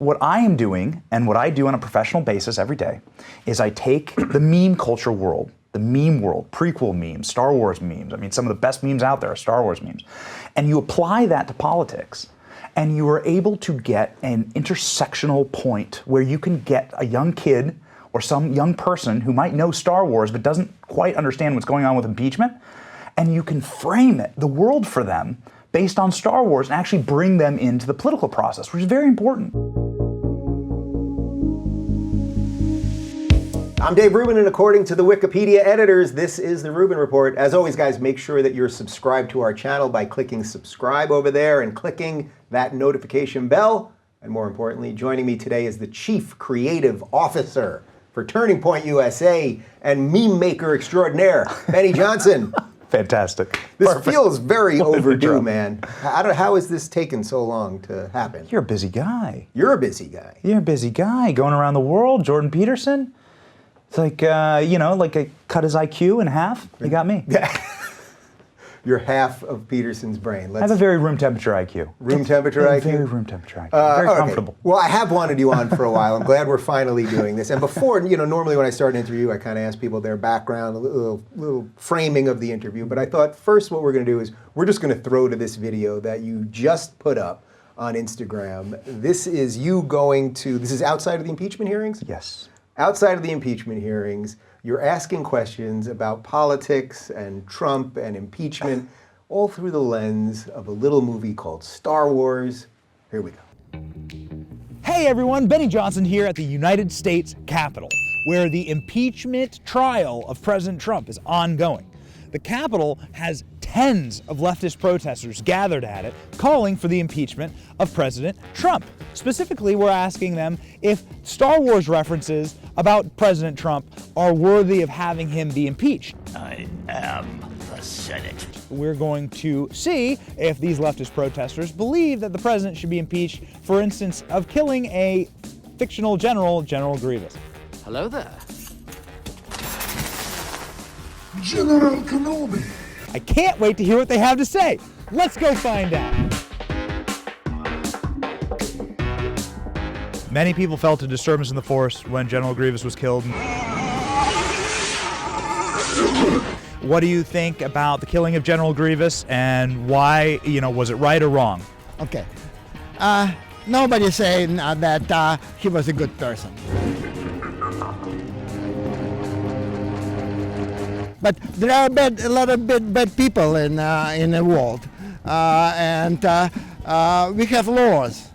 What I am doing, and what I do on a professional basis every day, is I take the meme culture world, the meme world, prequel memes, Star Wars memes. I mean, some of the best memes out there are Star Wars memes. And you apply that to politics, and you are able to get an intersectional point where you can get a young kid or some young person who might know Star Wars but doesn't quite understand what's going on with impeachment, and you can frame it, the world for them, based on Star Wars, and actually bring them into the political process, which is very important. I'm Dave Rubin, and according to the Wikipedia editors, this is the Rubin Report. As always, guys, make sure that you're subscribed to our channel by clicking subscribe over there and clicking that notification bell. And more importantly, joining me today is the Chief Creative Officer for Turning Point USA and meme maker extraordinaire, Benny Johnson. Fantastic. This Perfect. Feels very overdue, man. How has this taken so long to happen? You're a busy guy. You're a busy guy. You're a busy guy, going around the world. Jordan Peterson. It's like, like I cut his IQ in half. You got me. You're half of Peterson's brain. I have a very room temperature IQ. Room temperature IQ? Very room temperature IQ. Very comfortable. Well, I have wanted you on for a while. I'm glad we're finally doing this. And before, normally when I start an interview, I kind of ask people their background, a little framing of the interview. But I thought first what we're going to do is we're just going to throw to this video that you just put up on Instagram. This is this is outside of the impeachment hearings? Yes. Outside of the impeachment hearings, you're asking questions about politics and Trump and impeachment, all through the lens of a little movie called Star Wars. Here we go. Hey everyone, Benny Johnson here at the United States Capitol, where the impeachment trial of President Trump is ongoing. The Capitol has tens of leftist protesters gathered at it, calling for the impeachment of President Trump. Specifically, we're asking them if Star Wars references about President Trump are worthy of having him be impeached. I am the Senate. We're going to see if these leftist protesters believe that the president should be impeached, for instance, of killing a fictional general, General Grievous. Hello there. General Kenobi. I can't wait to hear what they have to say. Let's go find out. Many people felt a disturbance in the force when General Grievous was killed. What do you think about the killing of General Grievous, and why, was it right or wrong? Okay. Nobody's saying that he was a good person. But there are a lot of bad people in the world, and we have laws.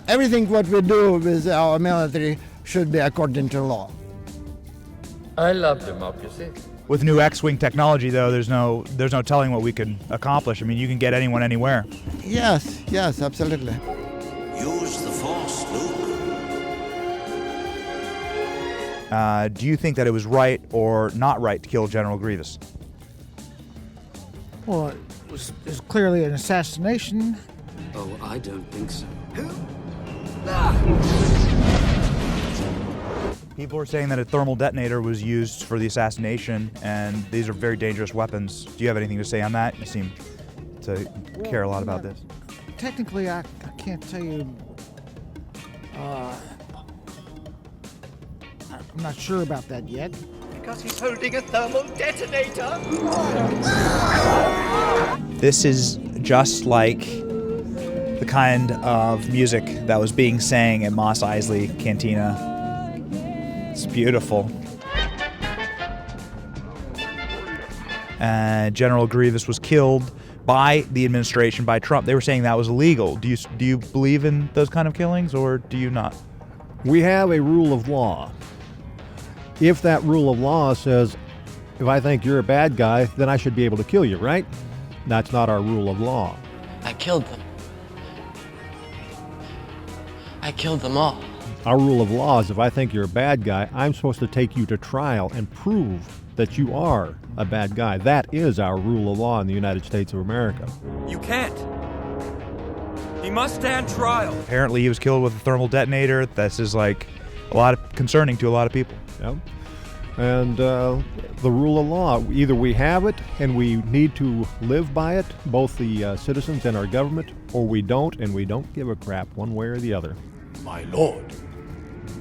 Everything what we do with our military should be according to law. I love democracy. With new X-wing technology, though, there's no telling what we could accomplish. I mean, you can get anyone anywhere. Yes, absolutely. Use the Force, Luke. Do you think that it was right or not right to kill General Grievous? Well, it was clearly an assassination. Oh, I don't think so. People are saying that a thermal detonator was used for the assassination, and these are very dangerous weapons. Do you have anything to say on that? You seem to care a lot about this. Technically, I can't tell you. I'm not sure about that yet. Because he's holding a thermal detonator. This is just like the kind of music that was being sang at Mos Eisley Cantina. It's beautiful. General Grievous was killed by the administration, by Trump. They were saying that was illegal. Do you believe in those kind of killings, or do you not? We have a rule of law. If that rule of law says, if I think you're a bad guy, then I should be able to kill you, right? That's not our rule of law. I killed them. I killed them all. Our rule of law is if I think you're a bad guy, I'm supposed to take you to trial and prove that you are a bad guy. That is our rule of law in the United States of America. You can't. He must stand trial. Apparently he was killed with a thermal detonator. This is like concerning to a lot of people. Yep. And the rule of law, either we have it and we need to live by it, both the citizens and our government, or we don't, and we don't give a crap one way or the other. My lord,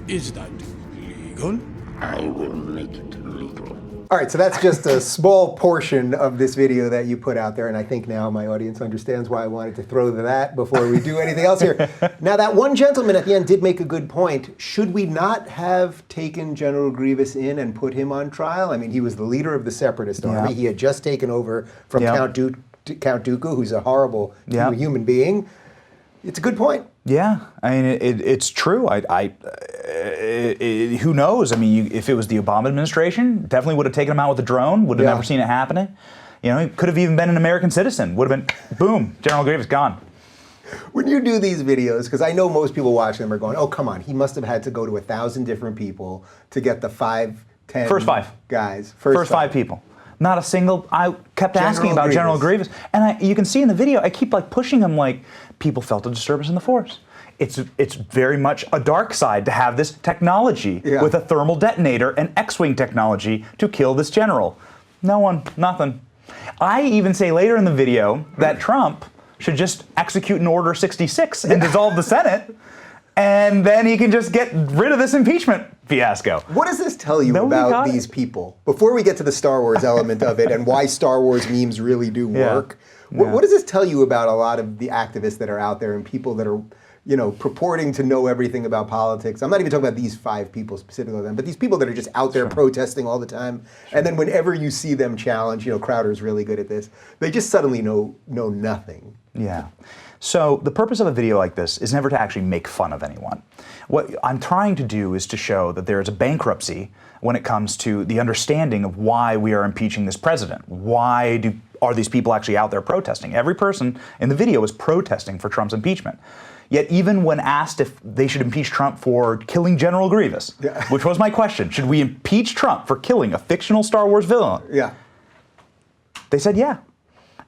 is that legal? I will make it legal. All right, so that's just a small portion of this video that you put out there, and I think now my audience understands why I wanted to throw that before we do anything else here. Now, that one gentleman at the end did make a good point. Should we not have taken General Grievous in and put him on trial? I mean, he was the leader of the Separatist Army. He had just taken over from Count Dooku, who's a horrible human being. It's a good point. Yeah, I mean, it's true. Who knows? I mean, if it was the Obama administration, definitely would have taken him out with a drone, would have never seen it happening. You know, he could have even been an American citizen. Would have been, boom, General Grievous gone. When you do these videos, because I know most people watching them are going, oh, come on, he must have had to go to 1,000 different people to get the 5, 10 First 5 guys. First 5 people. Not a single. I kept asking about General Grievous, and you can see in the video, I keep like pushing him, like people felt a disturbance in the Force. It's very much a dark side to have this technology with a thermal detonator and X-wing technology to kill this general. No one, nothing. I even say later in the video that Trump should just execute an Order 66 and dissolve the Senate, and then he can just get rid of this impeachment fiasco. What does this tell you about these people? Before we get to the Star Wars element of it and why Star Wars memes really do work, what does this tell you about a lot of the activists that are out there and people that are, you know, purporting to know everything about politics? I'm not even talking about these 5 people specifically, but these people that are just out there protesting all the time. And then whenever you see them challenge, you know, Crowder's really good at this, they just suddenly know nothing. Yeah. So the purpose of a video like this is never to actually make fun of anyone. What I'm trying to do is to show that there is a bankruptcy when it comes to the understanding of why we are impeaching this president. Why are these people actually out there protesting? Every person in the video is protesting for Trump's impeachment. Yet even when asked if they should impeach Trump for killing General Grievous, which was my question, should we impeach Trump for killing a fictional Star Wars villain? They said yeah.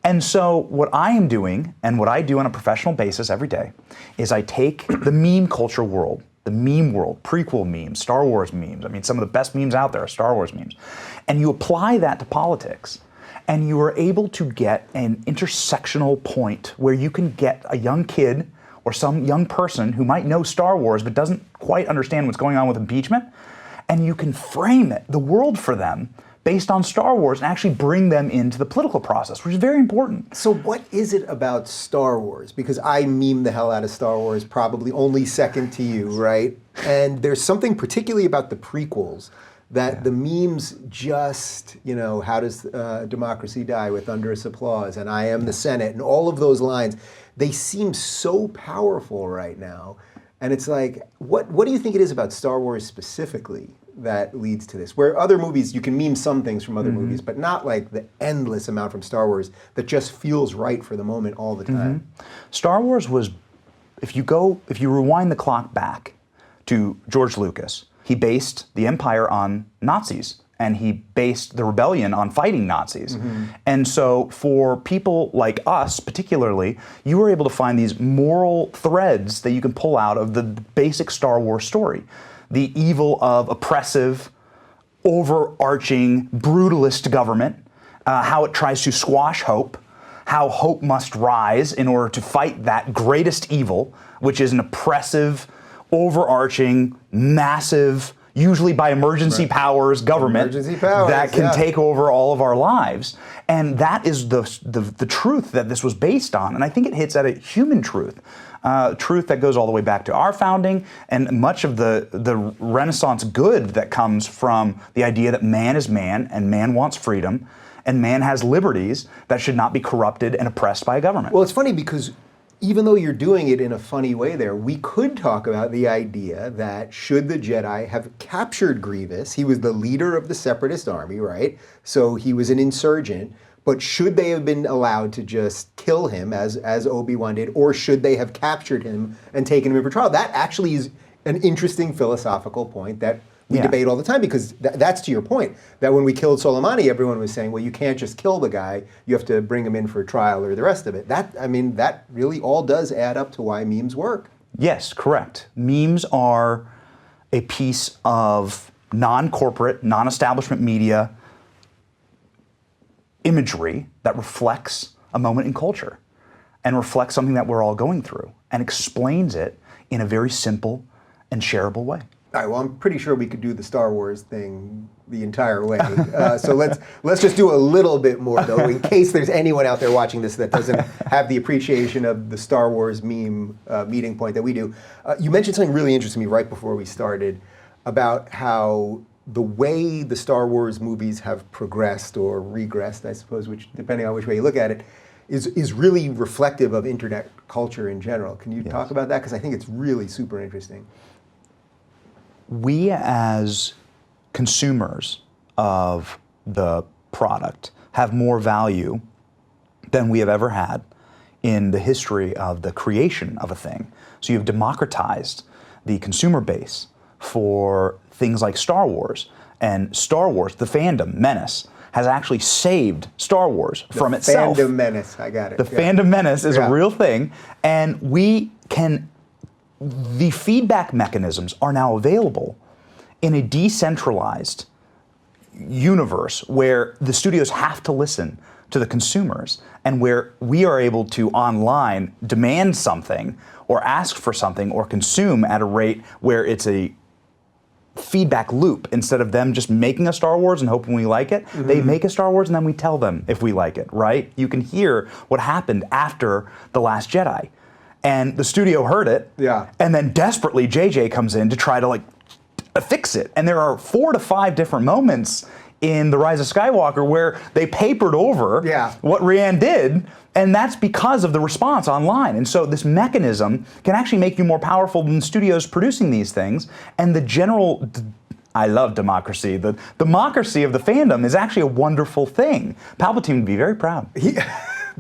And so what I am doing, and what I do on a professional basis every day, is I take the meme culture world, the meme world, prequel memes, Star Wars memes. I mean, some of the best memes out there are Star Wars memes. And you apply that to politics, and you are able to get an intersectional point where you can get a young kid or some young person who might know Star Wars but doesn't quite understand what's going on with impeachment, and you can frame it, the world for them, based on Star Wars, and actually bring them into the political process, which is very important. So what is it about Star Wars? Because I meme the hell out of Star Wars, probably only second to you, right? And there's something particularly about the prequels that the memes just, you know, how does democracy die with thunderous applause, and I am the Senate, and all of those lines, they seem so powerful right now. And it's like, what do you think it is about Star Wars specifically that leads to this? Where other movies, you can meme some things from other movies, but not like the endless amount from Star Wars that just feels right for the moment all the time. Star Wars was, if you rewind the clock back to George Lucas, he based the Empire on Nazis, and he based the rebellion on fighting Nazis. And so for people like us particularly, you were able to find these moral threads that you can pull out of the basic Star Wars story. The evil of oppressive, overarching, brutalist government, how it tries to squash hope, how hope must rise in order to fight that greatest evil, which is an oppressive, overarching, massive, usually by emergency powers government that can take over all of our lives. And that is the truth that this was based on. And I think it hits at a human truth. Truth that goes all the way back to our founding, and much of the Renaissance good that comes from the idea that man is man, and man wants freedom, and man has liberties that should not be corrupted and oppressed by a government. Well, it's funny because even though you're doing it in a funny way there, we could talk about the idea that should the Jedi have captured Grievous, he was the leader of the Separatist Army, right? So he was an insurgent. But should they have been allowed to just kill him as Obi-Wan did, or should they have captured him and taken him in for trial? That actually is an interesting philosophical point that we debate all the time, because that's to your point, that when we killed Soleimani, everyone was saying, well, you can't just kill the guy, you have to bring him in for trial or the rest of it. That really all does add up to why memes work. Yes, correct. Memes are a piece of non-corporate, non-establishment media imagery that reflects a moment in culture and reflects something that we're all going through and explains it in a very simple and shareable way. All right, well, I'm pretty sure we could do the Star Wars thing the entire way. So let's just do a little bit more, though, in case there's anyone out there watching this that doesn't have the appreciation of the Star Wars meme meeting point that we do. You mentioned something really interesting to me right before we started about how the way the Star Wars movies have progressed or regressed, I suppose, which depending on which way you look at it, is really reflective of internet culture in general. Can you talk about that? Because I think it's really super interesting. We as consumers of the product have more value than we have ever had in the history of the creation of a thing. So you've democratized the consumer base for things like Star Wars. And Star Wars, the fandom menace, has actually saved Star Wars from itself. The fandom menace, I got it. The fandom menace is a real thing, and the feedback mechanisms are now available in a decentralized universe where the studios have to listen to the consumers and where we are able to online demand something or ask for something or consume at a rate where it's a feedback loop instead of them just making a Star Wars and hoping we like it. Mm-hmm. They make a Star Wars and then we tell them if we like it, right? You can hear what happened after The Last Jedi. And the studio heard it, and then desperately JJ comes in to try to fix it. And there are 4 to 5 different moments in The Rise of Skywalker where they papered over what Rhiann did, and that's because of the response online. And so this mechanism can actually make you more powerful than studios producing these things. And the general, I love democracy. The democracy of the fandom is actually a wonderful thing. Palpatine would be very proud.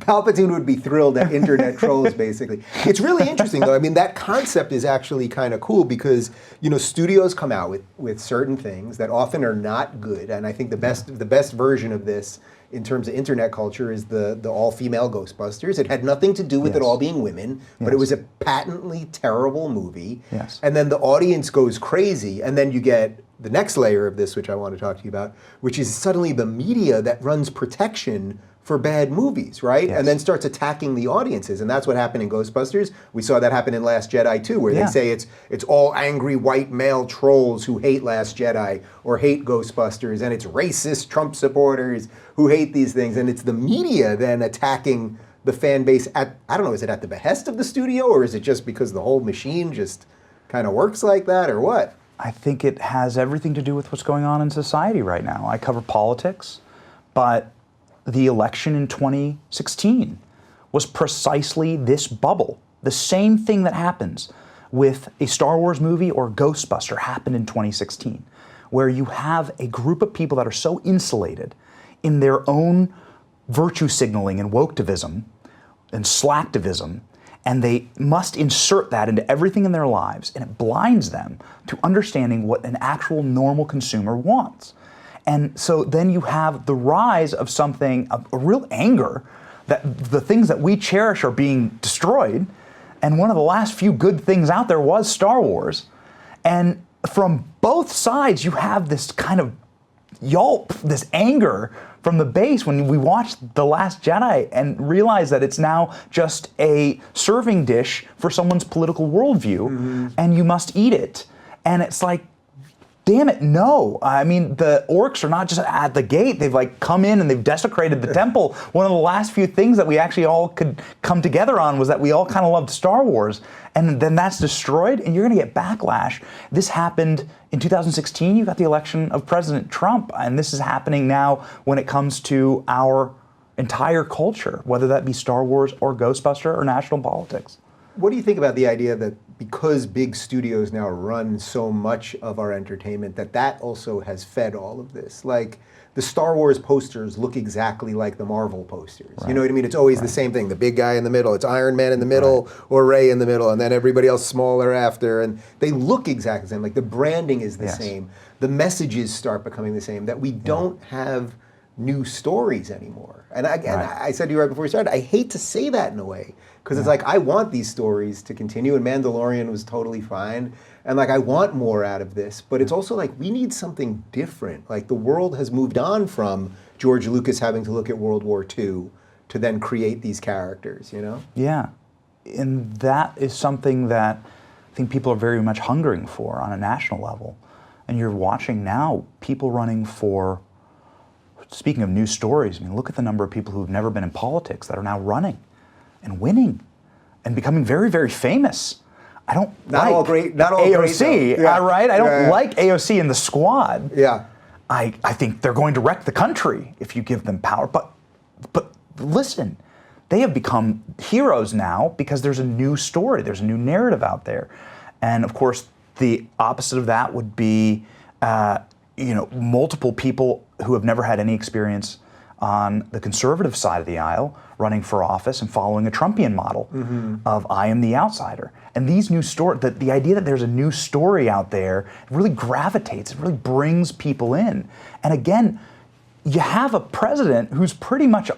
Palpatine would be thrilled at internet trolls, basically. It's really interesting, though. I mean, that concept is actually kind of cool because, studios come out with certain things that often are not good. And I think the best version of this in terms of internet culture is the all-female Ghostbusters. It had nothing to do with it all being women, but it was a patently terrible movie. Yes. And then the audience goes crazy, and then you get the next layer of this, which I want to talk to you about, which is suddenly the media that runs protection for bad movies, right? Yes. And then starts attacking the audiences. And that's what happened in Ghostbusters. We saw that happen in Last Jedi too, where they say it's all angry white male trolls who hate Last Jedi or hate Ghostbusters, and it's racist Trump supporters who hate these things. And it's the media then attacking the fan base at, I don't know, is it at the behest of the studio, or is it just because the whole machine just kind of works like that, or what? I think it has everything to do with what's going on in society right now. I cover politics, but the election in 2016 was precisely this bubble. The same thing that happens with a Star Wars movie or Ghostbuster happened in 2016, where you have a group of people that are so insulated in their own virtue signaling and woketivism and slacktivism, and they must insert that into everything in their lives, and it blinds them to understanding what an actual normal consumer wants. And so then you have the rise of something, a real anger that the things that we cherish are being destroyed. And one of the last few good things out there was Star Wars. And from both sides, you have this kind of yelp, this anger from the base when we watched The Last Jedi and realize that it's now just a serving dish for someone's political worldview, and you must eat it. And it's like, damn it, no. I mean, the orcs are not just at the gate. They've come in and they've desecrated the temple. One of the last few things that we actually all could come together on was that we all kind of loved Star Wars. And then that's destroyed, and you're going to get backlash. This happened in 2016. You got the election of President Trump, and this is happening now when it comes to our entire culture, whether that be Star Wars or Ghostbuster or national politics. What do you think about the idea that because big studios now run so much of our entertainment, that also has fed all of this? Like, the Star Wars posters look exactly like the Marvel posters. Right. You know what I mean? It's always the same thing. The big guy in the middle, it's Iron Man in the middle, or Rey in the middle, and then everybody else smaller after. And they look exactly the same. Like, the branding is the same. The messages start becoming the same, that we don't have new stories anymore. And I said to you right before we started, I hate to say that in a way, because it's like, I want these stories to continue, and Mandalorian was totally fine, and I want more out of this, but it's also like, we need something different. Like, the world has moved on from George Lucas having to look at World War II to then create these characters, you know? Yeah, and that is something that think people are very much hungering for on a national level. And you're watching now people running for, speaking of news stories, I mean, look at the number of people who've never been in politics that are now running and winning and becoming very, very famous. I don't Not like all great, not all AOC, great, though. Yeah. right? I don't like AOC in the squad. Yeah. I think they're going to wreck the country if you give them power. But listen, they have become heroes now because there's a new story, there's a new narrative out there. And of course, the opposite of that would be, multiple people who have never had any experience on the conservative side of the aisle running for office and following a Trumpian model of I am the outsider. And these new stories, the idea that there's a new story out there really gravitates, it really brings people in. And again, you have a president who's pretty much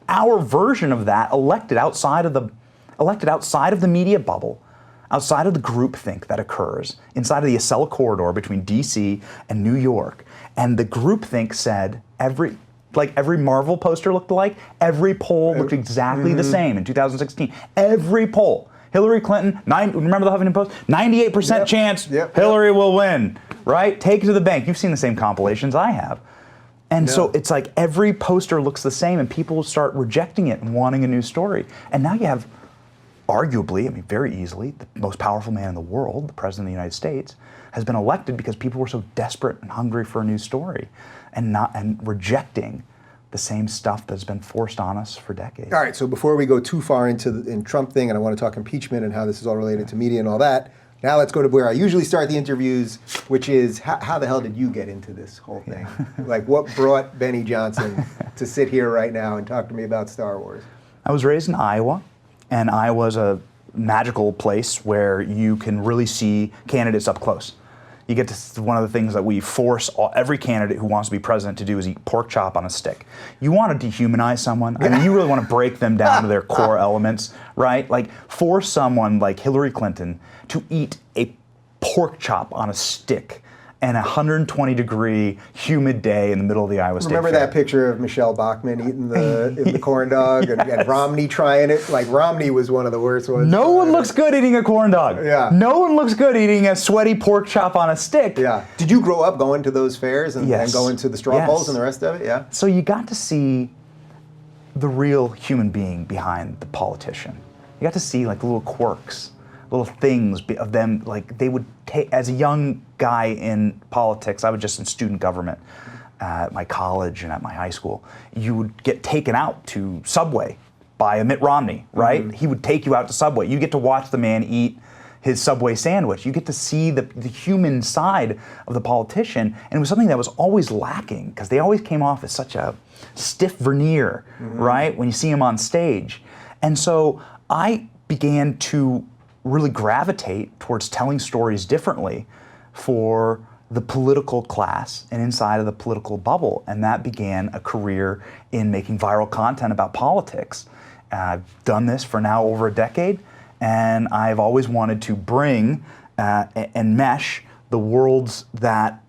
our version of that, elected outside of the media bubble, outside of the groupthink that occurs inside of the Acela corridor between DC and New York. And the groupthink said every Marvel poster looked alike, every poll looked exactly the same in 2016. Every poll. Hillary Clinton, remember the Huffington Post? 98% chance Hillary will win, right? Take it to the bank. You've seen the same compilations I have. And so it's like every poster looks the same and people start rejecting it and wanting a new story. And now you have arguably, very easily, the most powerful man in the world, the President of the United States, has been elected because people were so desperate and hungry for a new story and rejecting the same stuff that's been forced on us for decades. All right, so before we go too far into the Trump thing, and I want to talk impeachment and how this is all related to media and all that, now let's go to where I usually start the interviews, which is how the hell did you get into this whole thing? Like, what brought Benny Johnson to sit here right now and talk to me about Star Wars? I was raised in Iowa, and Iowa's a magical place where you can really see candidates up close. You get to, one of the things that we force every candidate who wants to be president to do is eat pork chop on a stick. You want to dehumanize someone. I mean, you really want to break them down to their core elements, right? Like, force someone like Hillary Clinton to eat a pork chop on a stick in a 120-degree humid day in the middle of the Iowa State Fair. Remember that picture of Michelle Bachmann eating the corn dog and Romney trying it? Like, Romney was one of the worst ones. No one looks good eating a corn dog. Yeah. No one looks good eating a sweaty pork chop on a stick. Yeah. Did you grow up going to those fairs and going to the straw polls and the rest of it? Yeah. So you got to see the real human being behind the politician. You got to see like little quirks, little things of them. Like, they would take, as a young guy in politics, I was just in student government at my college and at my high school. You would get taken out to Subway by a Mitt Romney, right? He would take you out to Subway. You get to watch the man eat his Subway sandwich. You get to see the human side of the politician, and it was something that was always lacking because they always came off as such a stiff veneer, right? When you see him on stage. And so I began to really gravitate towards telling stories differently for the political class and inside of the political bubble. And that began a career in making viral content about politics. I've done this for now over a decade, and I've always wanted to bring and mesh the worlds that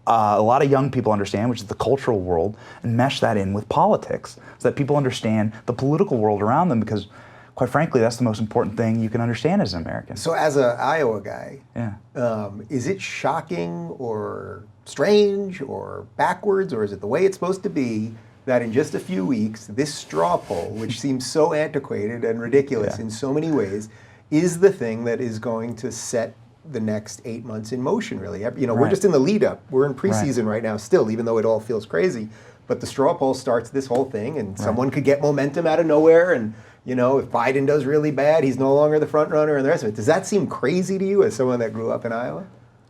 a lot of young people understand, which is the cultural world, and mesh that in with politics so that people understand the political world around them, because quite frankly, that's the most important thing you can understand as an American. So as an Iowa guy, is it shocking or strange or backwards, or is it the way it's supposed to be that in just a few weeks, this straw poll, which seems so antiquated and ridiculous in so many ways, is the thing that is going to set the next 8 months in motion, really? We're just in the lead up. We're in preseason right now still, even though it all feels crazy. But the straw poll starts this whole thing, and someone could get momentum out of nowhere, and if Biden does really bad, he's no longer the front runner and the rest of it. Does that seem crazy to you as someone that grew up in Iowa?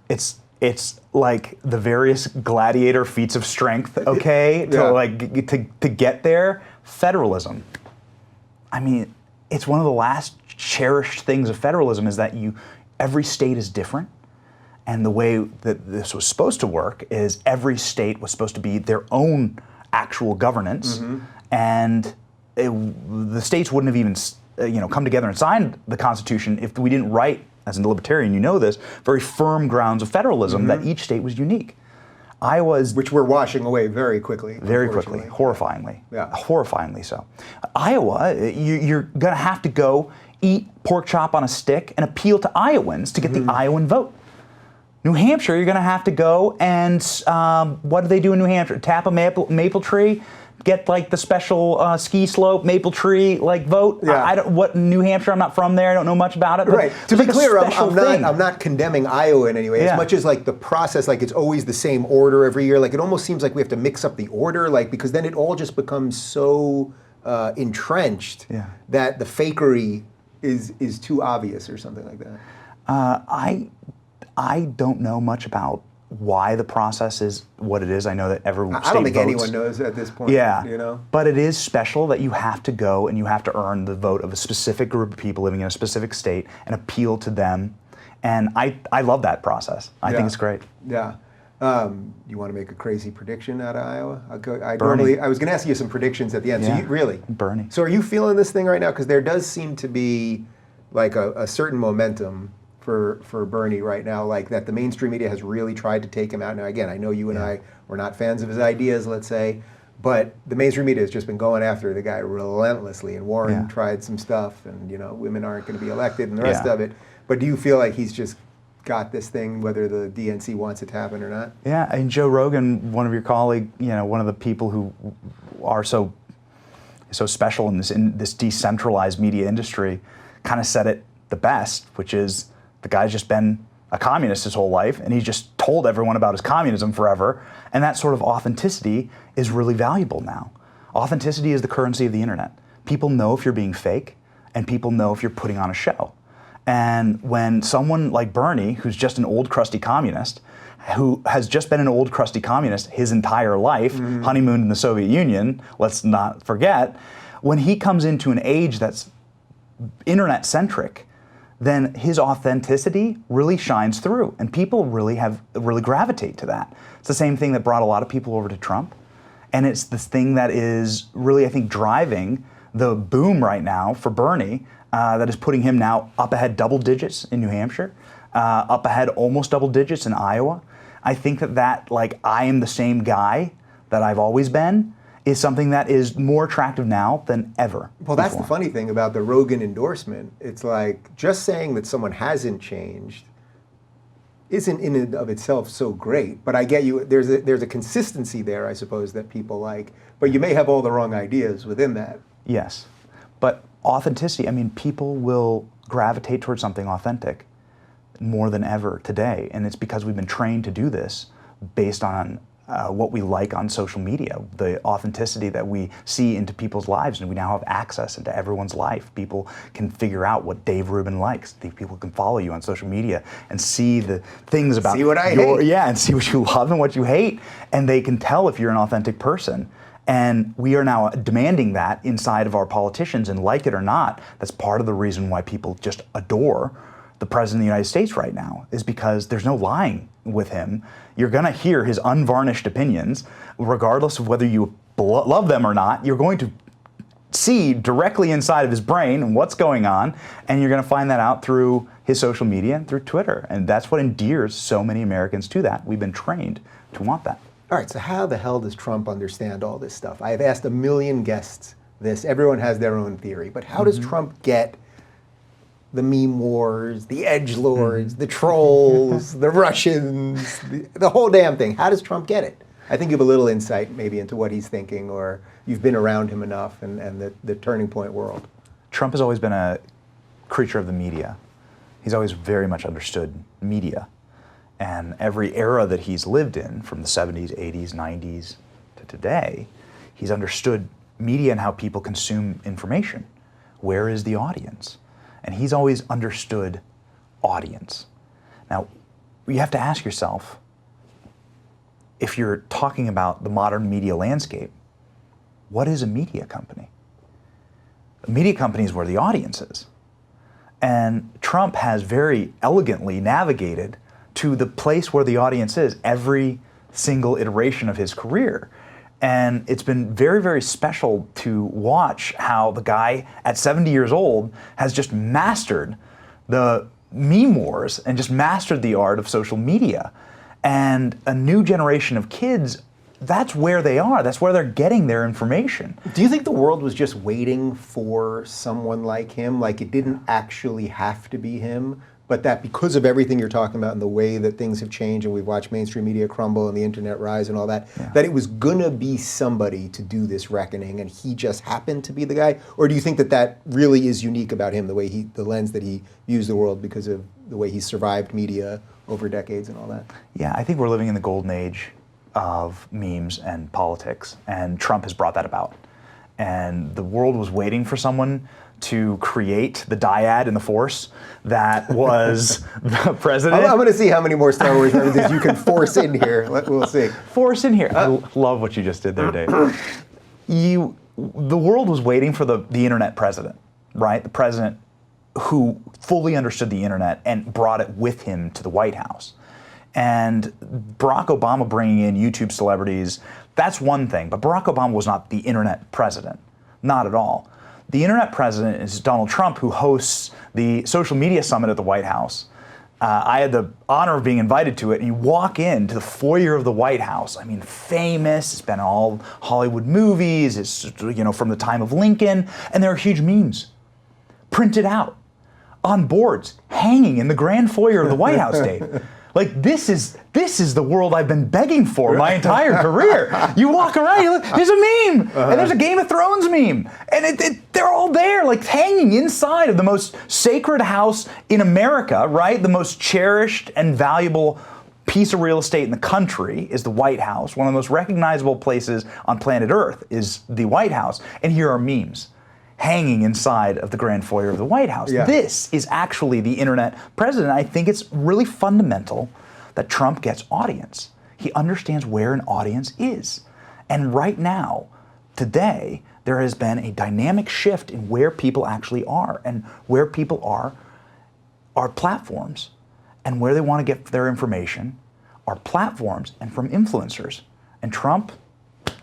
It's like the various gladiator feats of strength, okay, to get there. Federalism. I mean, it's one of the last cherished things of federalism is that every state is different. And the way that this was supposed to work is every state was supposed to be their own actual governance, and the states wouldn't have even come together and signed the Constitution if we didn't write, as a libertarian, this, very firm grounds of federalism that each state was unique. Iowa's, which we're washing away very quickly. Very quickly, horrifyingly. Yeah. Horrifyingly so. Iowa, you're going to have to go eat pork chop on a stick and appeal to Iowans to get the Iowan vote. New Hampshire, you're going to have to go and what do they do in New Hampshire? Tap a maple tree, get like the special ski slope maple tree like vote. Yeah. I don't what New Hampshire. I'm not from there. I don't know much about it. But Right. To be like clear, I'm not condemning Iowa in any way. Yeah. As much as like the process, like it's always the same order every year. Like it almost seems like we have to mix up the order, like because then it all just becomes so entrenched that the fakery is too obvious or something like that. I don't know much about why the process is what it is. I know that every I don't think votes. anyone knows at this point. Yeah, you know. But it is special that you have to go and you have to earn the vote of a specific group of people living in a specific state and appeal to them. And I love that process. I think it's great. Yeah. You want to make a crazy prediction out of Iowa? I was going to ask you some predictions at the end. Yeah. So you really? Bernie. So are you feeling this thing right now? Because there does seem to be like a certain momentum for Bernie right now, like that the mainstream media has really tried to take him out. Now, again, I know you and I were not fans of his ideas, let's say, but the mainstream media has just been going after the guy relentlessly. And Warren tried some stuff, and women aren't going to be elected, and the rest of it. But do you feel like he's just got this thing, whether the DNC wants it to happen or not? Yeah, and Joe Rogan, one of your colleagues, one of the people who are so special in this decentralized media industry, kind of said it the best, which is the guy's just been a communist his whole life, and he's just told everyone about his communism forever, and that sort of authenticity is really valuable now. Authenticity is the currency of the internet. People know if you're being fake, and people know if you're putting on a show. And when someone like Bernie, who's just an old crusty communist, who has just been an old crusty communist his entire life, honeymooned in the Soviet Union, let's not forget, when he comes into an age that's internet-centric, then his authenticity really shines through, and people really gravitate to that. It's the same thing that brought a lot of people over to Trump, and it's this thing that is really, I think, driving the boom right now for Bernie, that is putting him now up ahead double digits in New Hampshire, up ahead almost double digits in Iowa. I think that like I am the same guy that I've always been is something that is more attractive now than ever. Well, that's the funny thing about the Rogan endorsement. It's like just saying that someone hasn't changed isn't in and of itself so great. But I get you. There's a consistency there, I suppose, that people like. But you may have all the wrong ideas within that. Yes, but authenticity. I mean, people will gravitate towards something authentic more than ever today, and it's because we've been trained to do this based on what we like on social media, the authenticity that we see into people's lives, and we now have access into everyone's life. People can figure out what Dave Rubin likes. People can follow you on social media and see the things about see what I hate. Yeah, and see what you love and what you hate, and they can tell if you're an authentic person. And we are now demanding that inside of our politicians, and like it or not, that's part of the reason why people just adore the President of the United States right now, is because there's no lying with him. You're going to hear his unvarnished opinions, regardless of whether you love them or not. You're going to see directly inside of his brain and what's going on, and you're going to find that out through his social media and through Twitter. And that's what endears so many Americans to that. We've been trained to want that. All right, so how the hell does Trump understand all this stuff? I have asked a million guests this. Everyone has their own theory. But how does Trump get the meme wars, the edgelords, the trolls, the Russians, the whole damn thing? How does Trump get it? I think you have a little insight maybe into what he's thinking, or you've been around him enough and the turning point world. Trump has always been a creature of the media. He's always very much understood media. And every era that he's lived in, from the 70s, 80s, 90s to today, he's understood media and how people consume information. Where is the audience? And he's always understood audience. Now, you have to ask yourself, if you're talking about the modern media landscape, what is a media company? A media company is where the audience is. And Trump has very elegantly navigated to the place where the audience is every single iteration of his career. And it's been very, very special to watch how the guy at 70 years old has just mastered the meme wars and just mastered the art of social media. And a new generation of kids that's where they are. That's where they're getting their information. Do you think the world was just waiting for someone like him? Like it didn't actually have to be him, but that because of everything you're talking about and the way that things have changed and we've watched mainstream media crumble and the internet rise and all that, that it was gonna be somebody to do this reckoning and he just happened to be the guy? Or do you think that that really is unique about him, the way the lens that he views the world because of the way he survived media over decades and all that? Yeah, I think we're living in the golden age of memes and politics, and Trump has brought that about. And the world was waiting for someone to create the dyad in the Force that was the president. I'm going to see how many more Star Wars references you can force in here. We'll see. Force in here. I love what you just did there, Dave. The world was waiting for the internet president, right? The president who fully understood the internet and brought it with him to the White House. And Barack Obama bringing in YouTube celebrities, that's one thing, but Barack Obama was not the internet president, not at all. The internet president is Donald Trump, who hosts the social media summit at the White House. I had the honor of being invited to it, and you walk into the foyer of the White House. I mean, famous, it's been in all Hollywood movies, it's, you know, from the time of Lincoln, and there are huge memes printed out on boards, hanging in the grand foyer of the White House, Dave. Like, this is the world I've been begging for my entire career. You walk around, you look, there's a meme, and there's a Game of Thrones meme, and they're all there, like hanging inside of the most sacred house in America, right? The most cherished and valuable piece of real estate in the country is the White House. One of the most recognizable places on planet Earth is the White House, and here are memes hanging inside of the grand foyer of the White House. Yeah. This is actually the internet president. I think it's really fundamental that Trump gets audience. He understands where an audience is. And right now, today, there has been a dynamic shift in where people actually are, and where people are platforms, and where they want to get their information are platforms and from influencers. And Trump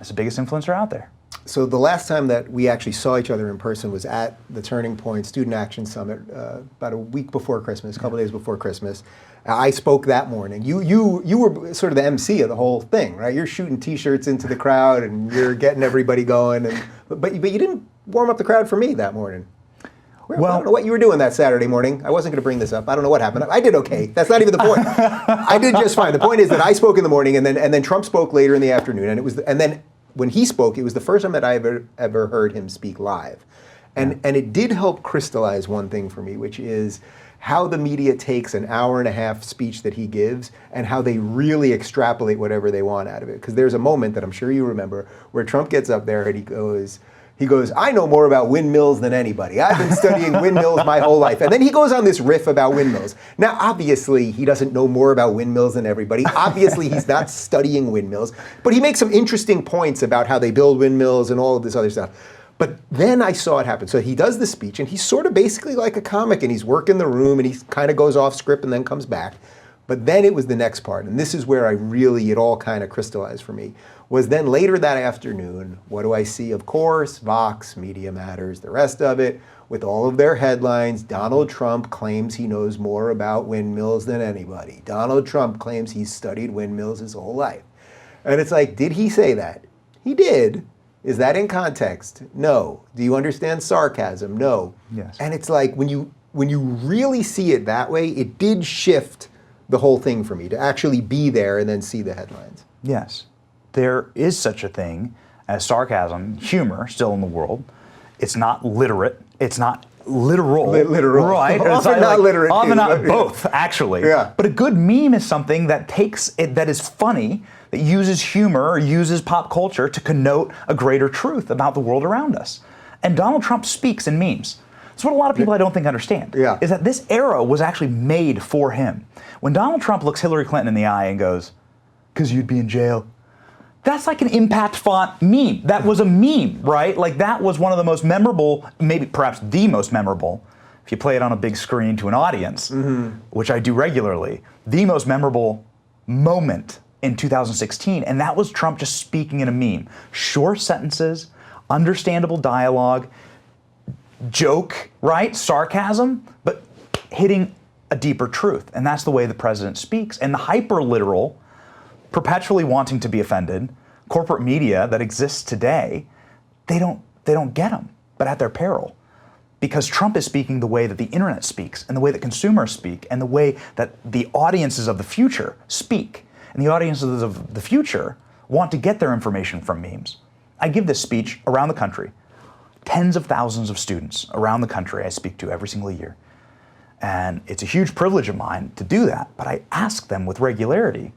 is the biggest influencer out there. So the last time that we actually saw each other in person was at the Turning Point Student Action Summit about a week before Christmas, a couple days before Christmas. I spoke that morning. You were sort of the MC of the whole thing, right? You're shooting T-shirts into the crowd and you're getting everybody going. But you didn't warm up the crowd for me that morning. Well, I don't know what you were doing that Saturday morning. I wasn't going to bring this up. I don't know what happened. I did okay. That's not even the point. I did just fine. The point is that I spoke in the morning, and then Trump spoke later in the afternoon, and then when he spoke, it was the first time that I ever heard him speak live. And it did help crystallize one thing for me, which is how the media takes an hour-and-a-half speech that he gives and how they really extrapolate whatever they want out of it. Because there's a moment that I'm sure you remember where Trump gets up there and he goes, I know more about windmills than anybody. I've been studying windmills my whole life. And then he goes on this riff about windmills. Now, obviously, he doesn't know more about windmills than everybody. Obviously, he's not studying windmills. But he makes some interesting points about how they build windmills and all of this other stuff. But then I saw it happen. So he does the speech, and he's sort of basically like a comic, and he's working the room, and he kind of goes off script and then comes back. But then it was the next part, and this is where it all kind of crystallized for me, was then later that afternoon, what do I see? Of course, Vox, Media Matters, the rest of it, with all of their headlines. Donald Trump claims he knows more about windmills than anybody. Donald Trump claims he's studied windmills his whole life. And it's like, did he say that? He did. Is that in context? No. Do you understand sarcasm? No. Yes. And it's like, when you really see it that way, it did shift the whole thing for me, to actually be there and then see the headlines. Yes. There is such a thing as sarcasm, humor, still in the world. It's not literate. It's not literal. Literal. Right. Often not literate. Often not both, actually. Yeah. But a good meme is something that that is funny, that uses humor or uses pop culture to connote a greater truth about the world around us. And Donald Trump speaks in memes. That's what a lot of people I don't think understand, is that this era was actually made for him. When Donald Trump looks Hillary Clinton in the eye and goes, "'Cause you'd be in jail," that's like an impact font meme. That was a meme, right? Like, that was one of the most memorable, maybe perhaps the most memorable, if you play it on a big screen to an audience, which I do regularly, the most memorable moment in 2016. And that was Trump just speaking in a meme. Short sentences, understandable dialogue, joke, right? Sarcasm, but hitting a deeper truth. And that's the way the president speaks. And the hyper-literal, perpetually wanting to be offended, corporate media that exists today, they don't get them, but at their peril. Because Trump is speaking the way that the internet speaks, and the way that consumers speak, and the way that the audiences of the future speak. And the audiences of the future want to get their information from memes. I give this speech around the country. Tens of thousands of students around the country I speak to every single year. And it's a huge privilege of mine to do that, but I ask them with regularity,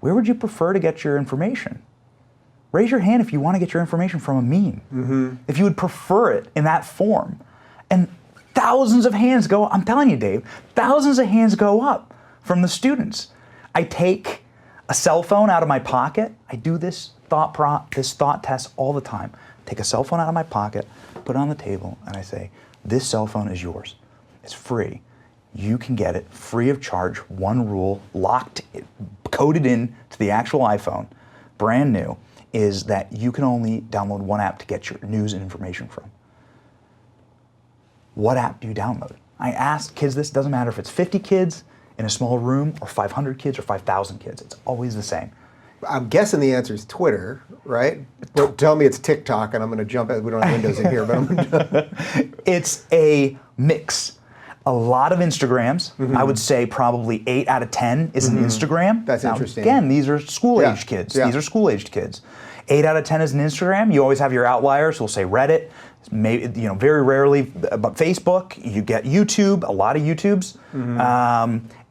where would you prefer to get your information? Raise your hand if you want to get your information from a meme. If you would prefer it in that form. And thousands of hands go, I'm telling you, Dave, thousands of hands go up from the students. I take a cell phone out of my pocket. I do this thought test all the time. Take a cell phone out of my pocket, put it on the table, and I say, this cell phone is yours. It's free. You can get it free of charge. One rule, coded in to the actual iPhone, brand new, is that you can only download one app to get your news and information from. What app do you download? I ask kids this, doesn't matter if it's 50 kids in a small room or 500 kids or 5,000 kids, it's always the same. I'm guessing the answer is Twitter, right? Don't tell me it's TikTok, and I'm going to jump in. We don't have Windows in here, but I'm going to... It's a mix. A lot of Instagrams. I would say probably 8 out of 10 is an Instagram. That's now, interesting. Again, these are school-aged kids. Yeah. These are school-aged kids. 8 out of 10 is an Instagram. You always have your outliers. We'll say Reddit. Maybe, very rarely, but Facebook. You get YouTube. A lot of YouTubes.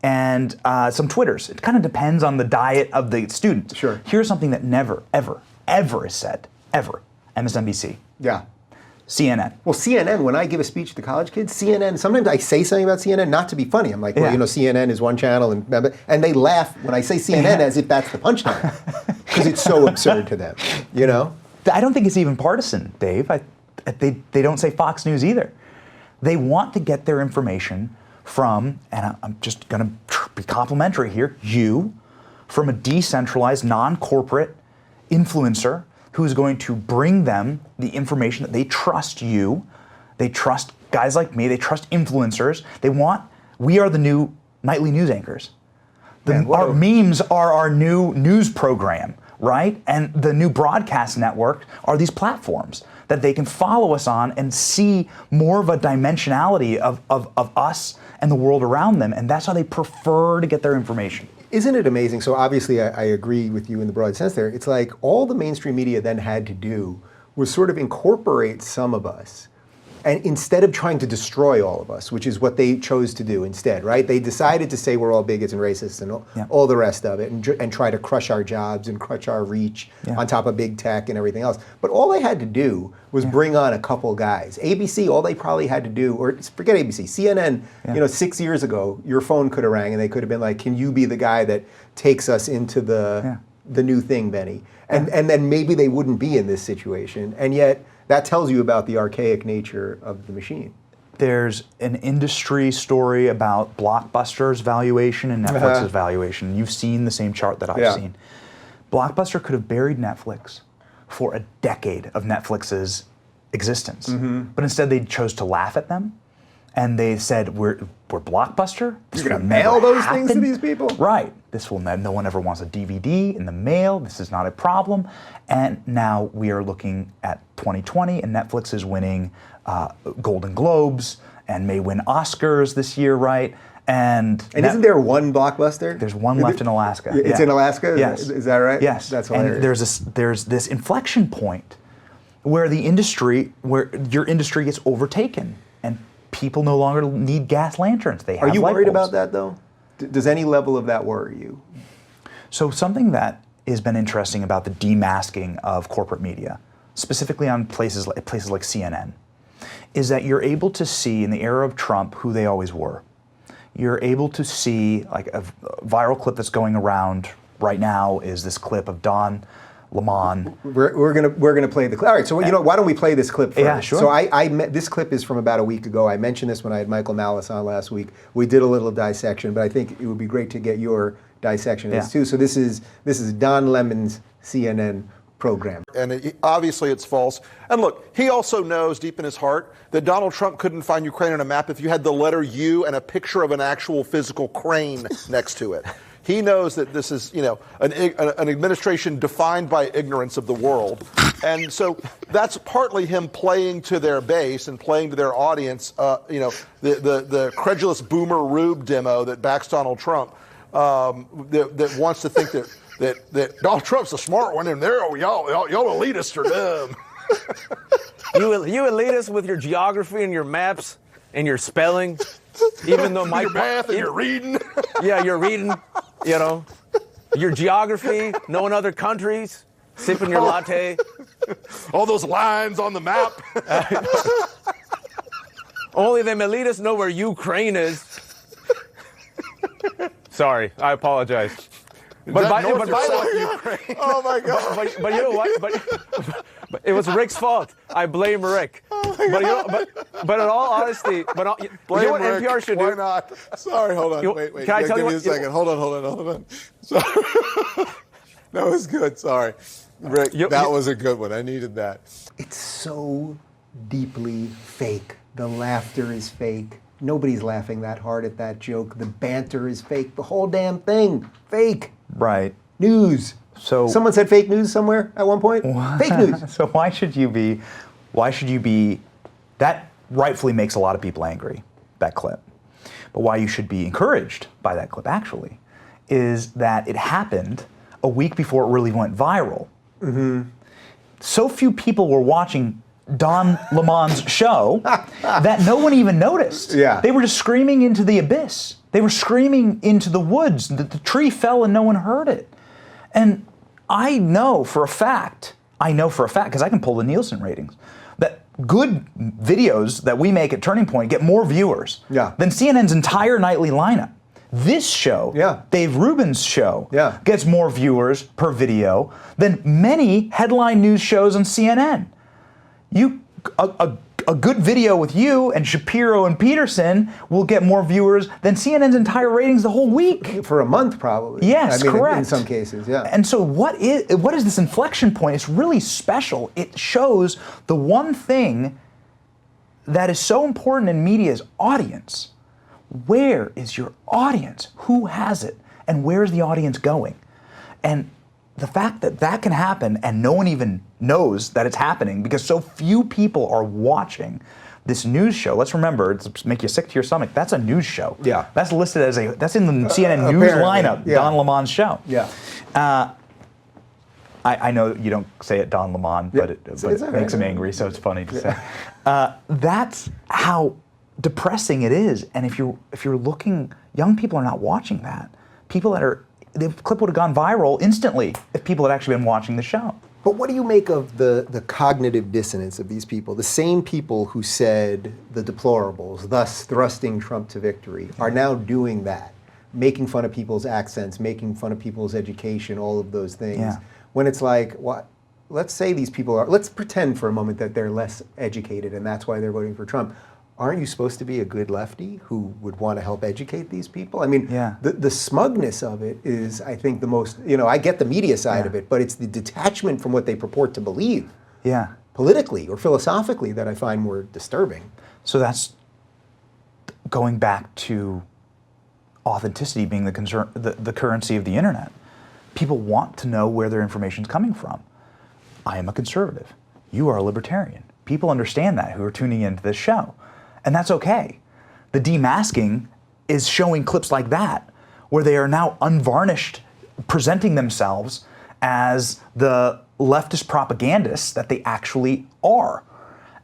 And some Twitters. It kind of depends on the diet of the student. Sure. Here's something that never, ever, ever is said. Ever. MSNBC. Yeah. CNN. Well, CNN, when I give a speech to college kids, CNN, sometimes I say something about CNN, not to be funny. I'm like, well, CNN is one channel, and they laugh when I say CNN as if that's the punchline, because it's so absurd to them, I don't think it's even partisan, Dave. They don't say Fox News either. They want to get their information from, and I'm just going to be complimentary here, from a decentralized, non-corporate influencer who's going to bring them the information that they trust you. They trust guys like me. They trust influencers. We are the new nightly news anchors. Our memes are our new news program, right? And the new broadcast network are these platforms that they can follow us on and see more of a dimensionality of us and the world around them. And that's how they prefer to get their information. Isn't it amazing? So obviously I agree with you in the broad sense there. It's like all the mainstream media then had to do was sort of incorporate some of us, and instead of trying to destroy all of us, which is what they chose to do instead, right? They decided to say we're all bigots and racists and all the rest of it, and try to crush our jobs and crush our reach on top of big tech and everything else. But all they had to do was bring on a couple guys. ABC, all they probably had to do, or forget ABC, CNN, 6 years ago, your phone could have rang and they could have been like, can you be the guy that takes us into the new thing, Benny? And then maybe they wouldn't be in this situation. And yet, that tells you about the archaic nature of the machine. There's an industry story about Blockbuster's valuation and Netflix's valuation. You've seen the same chart that I've seen. Blockbuster could have buried Netflix for a decade of Netflix's existence. But instead they chose to laugh at them. And they said, we're Blockbuster? You're going to mail those things to these people? Right. No one ever wants a DVD in the mail. This is not a problem. And now we are looking at 2020, and Netflix is winning Golden Globes and may win Oscars this year, right? And isn't there one Blockbuster? There's one left in Alaska. It's in Alaska? Yes. Is that right? Yes. That's hilarious. And there's this inflection point where your industry gets overtaken, and people no longer need gas lanterns. They have Are you light worried bulbs. about that, though? Does any level of that worry you? So something that has been interesting about the demasking of corporate media, specifically on places like CNN, is that you're able to see in the era of Trump who they always were. You're able to see, like a viral clip that's going around right now is this clip of Don Lemon. We're gonna play the clip. All right, so why don't we play this clip first? Yeah, sure. So this clip is from about a week ago. I mentioned this when I had Michael Malice on last week. We did a little dissection, but I think it would be great to get your dissection of this too. So this is Don Lemon's CNN program. And obviously it's false. And look, he also knows deep in his heart that Donald Trump couldn't find Ukraine on a map if you had the letter U and a picture of an actual physical crane next to it. He knows that this is, an administration defined by ignorance of the world. And so that's partly him playing to their base and playing to their audience, the credulous boomer Rube demo that backs Donald Trump, that wants to think that Donald Trump's the smart one and y'all elitists are dumb. You elitists with your geography and your maps and your spelling, even though your math and your reading. Yeah, you're reading, your geography, knowing other countries, sipping your latte. All those lines on the map. Only them elitists know where Ukraine is. Sorry, I apologize. But by the way, oh my God! But you know what? But it was Rick's fault. I blame Rick. But in all honesty, blame you know what Rick. NPR should Why do? not? Sorry, hold on. Wait. Can I tell you give me a second. Hold on. Sorry. That was good. Sorry, Rick. That was a good one. I needed that. It's so deeply fake. The laughter is fake. Nobody's laughing that hard at that joke. The banter is fake. The whole damn thing, fake. Right. News. So someone said fake news somewhere at one point. Fake news. So why should you be? That rightfully makes a lot of people angry. That clip. But why you should be encouraged by that clip actually is that it happened a week before it really went viral. Mm-hmm. So few people were watching Don Lemon's show that no one even noticed. Yeah. They were just screaming into the abyss. They were screaming into the woods. The tree fell and no one heard it. And I know for a fact, because I can pull the Nielsen ratings, that good videos that we make at Turning Point get more viewers than CNN's entire nightly lineup. This show, Dave Rubin's show, gets more viewers per video than many headline news shows on CNN. A good video with you and Shapiro and Peterson will get more viewers than CNN's entire ratings the whole week. For a month, probably. Yes, correct. In some cases, yeah. And so what is this inflection point? It's really special. It shows the one thing that is so important in media is audience. Where is your audience? Who has it? And where's the audience going? And the fact that that can happen and no one even knows that it's happening because so few people are watching this news show. Let's remember, it's make you sick to your stomach. That's a news show. Yeah. That's listed as that's in the CNN news lineup, Don Lemon's show. Yeah. I know you don't say it Don Lemon, but it makes him angry, so it's funny to say. That's how depressing it is. And if you're looking, young people are not watching that. The clip would have gone viral instantly if people had actually been watching the show. But what do you make of the cognitive dissonance of these people? The same people who said the deplorables, thus thrusting Trump to victory, are now doing that, making fun of people's accents, making fun of people's education, all of those things. Yeah. When it's like, what? Let's say these people let's pretend for a moment that they're less educated and that's why they're voting for Trump. Aren't you supposed to be a good lefty who would want to help educate these people? I mean, the smugness of it is, I think, the most, I get the media side of it, but it's the detachment from what they purport to believe politically or philosophically that I find more disturbing. So that's going back to authenticity being the currency of the internet. People want to know where their information is coming from. I am a conservative. You are a libertarian. People understand that who are tuning into this show. And that's okay. The demasking is showing clips like that, where they are now unvarnished, presenting themselves as the leftist propagandists that they actually are.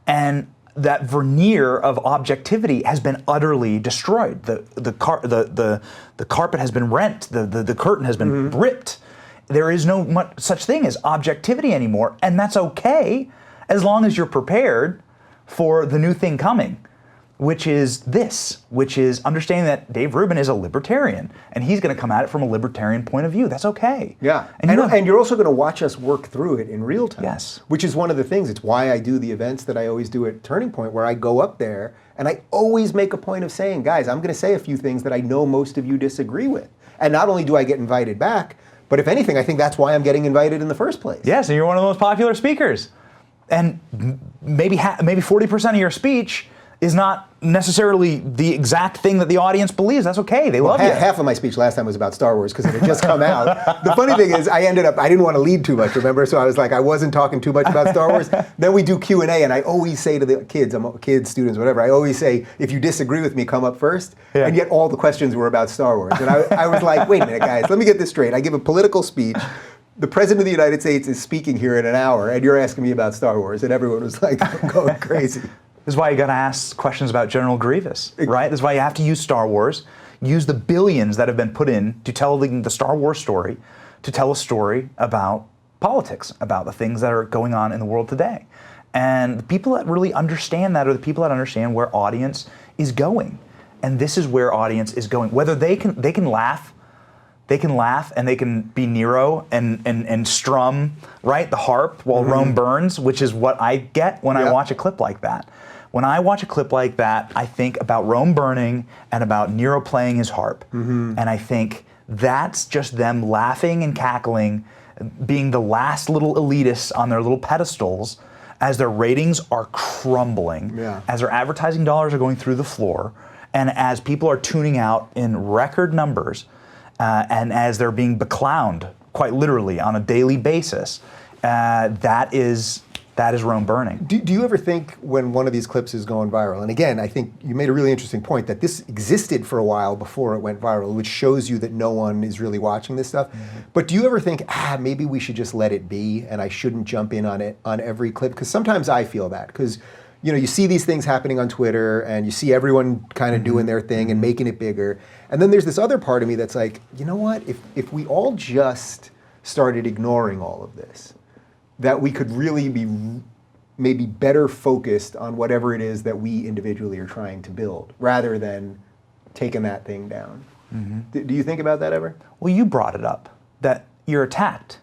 And that veneer of objectivity has been utterly destroyed. The carpet has been rent, the curtain has been ripped. There is no such thing as objectivity anymore, and that's okay as long as you're prepared for the new thing coming. Which is understanding that Dave Rubin is a libertarian, and he's going to come at it from a libertarian point of view. That's okay. Yeah, and you're also going to watch us work through it in real time. Yes. Which is one of the things. It's why I do the events that I always do at Turning Point, where I go up there, and I always make a point of saying, guys, I'm going to say a few things that I know most of you disagree with. And not only do I get invited back, but if anything, I think that's why I'm getting invited in the first place. Yes, and you're one of the most popular speakers. And maybe 40% of your speech is not necessarily the exact thing that the audience believes. That's okay. They love you. Half of my speech last time was about Star Wars because it had just come out. The funny thing is, I didn't want to lead too much, remember? So I was like, I wasn't talking too much about Star Wars. Then we do Q&A, and I always say to the kids, students, whatever, I always say, if you disagree with me, come up first. Yeah. And yet all the questions were about Star Wars. And I was like, wait a minute, guys, let me get this straight. I give a political speech. The President of the United States is speaking here in an hour, and you're asking me about Star Wars. And everyone was like, going crazy. This is why you got to ask questions about General Grievous, right? This is why you have to use Star Wars, use the billions that have been put in to tell the Star Wars story, to tell a story about politics, about the things that are going on in the world today. And the people that really understand that are the people that understand where audience is going. And this is where audience is going. Whether they can laugh, and they can be Nero and strum, right, the harp while Rome burns, which is what I get when I watch a clip like that. When I watch a clip like that, I think about Rome burning and about Nero playing his harp. And I think that's just them laughing and cackling, being the last little elitists on their little pedestals as their ratings are crumbling, as their advertising dollars are going through the floor, and as people are tuning out in record numbers, and as they're being beclowned, quite literally, on a daily basis. That is Rome burning. Do you ever think when one of these clips is going viral, and again, I think you made a really interesting point that this existed for a while before it went viral, which shows you that no one is really watching this stuff. But do you ever think, maybe we should just let it be and I shouldn't jump in on it on every clip? Because sometimes I feel that, because you see these things happening on Twitter and you see everyone kind of doing their thing and making it bigger. And then there's this other part of me that's like, you know what, if we all just started ignoring all of this, that we could really be maybe better focused on whatever it is that we individually are trying to build, rather than taking that thing down. Do you think about that ever? Well, you brought it up, that you're attacked.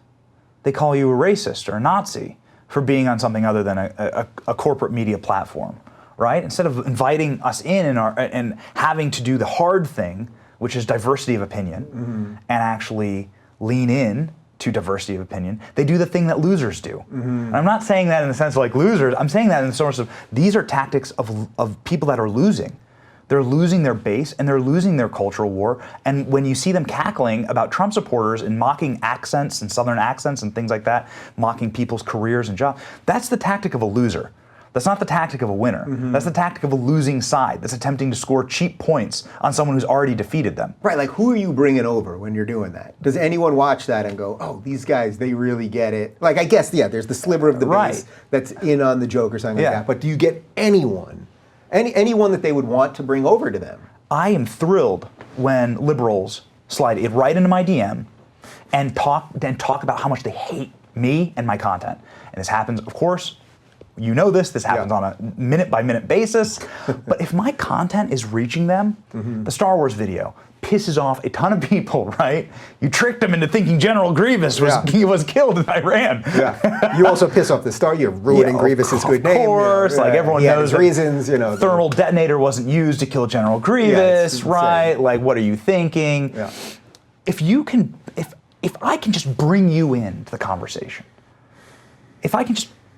They call you a racist or a Nazi for being on something other than a corporate media platform, right? Instead of inviting us in and having to do the hard thing, which is diversity of opinion, and actually lean in to diversity of opinion, they do the thing that losers do. And I'm not saying that in the sense of like losers, I'm saying that in the sense of these are tactics of people that are losing. They're losing their base and they're losing their cultural war. And when you see them cackling about Trump supporters and mocking accents and Southern accents and things like that, mocking people's careers and jobs, that's the tactic of a loser. That's not the tactic of a winner. That's the tactic of a losing side that's attempting to score cheap points on someone who's already defeated them. Right, like who are you bringing over when you're doing that? Does anyone watch that and go, oh, these guys, they really get it? Like, I guess, there's the sliver of the base that's in on the joke or something like that. But do you get anyone that they would want to bring over to them? I am thrilled when liberals slide it right into my DM and talk about how much they hate me and my content. And this happens, of course, you know this happens on a minute-by-minute basis. But if my content is reaching them, the Star Wars video pisses off a ton of people, right? You tricked them into thinking General Grievous was killed in Iran. You also piss off the Star. You're ruining Grievous's good name. Of course, like everyone knows reasons, thermal detonator wasn't used to kill General Grievous, right? Like, what are you thinking? If I can just bring you into the conversation, if I can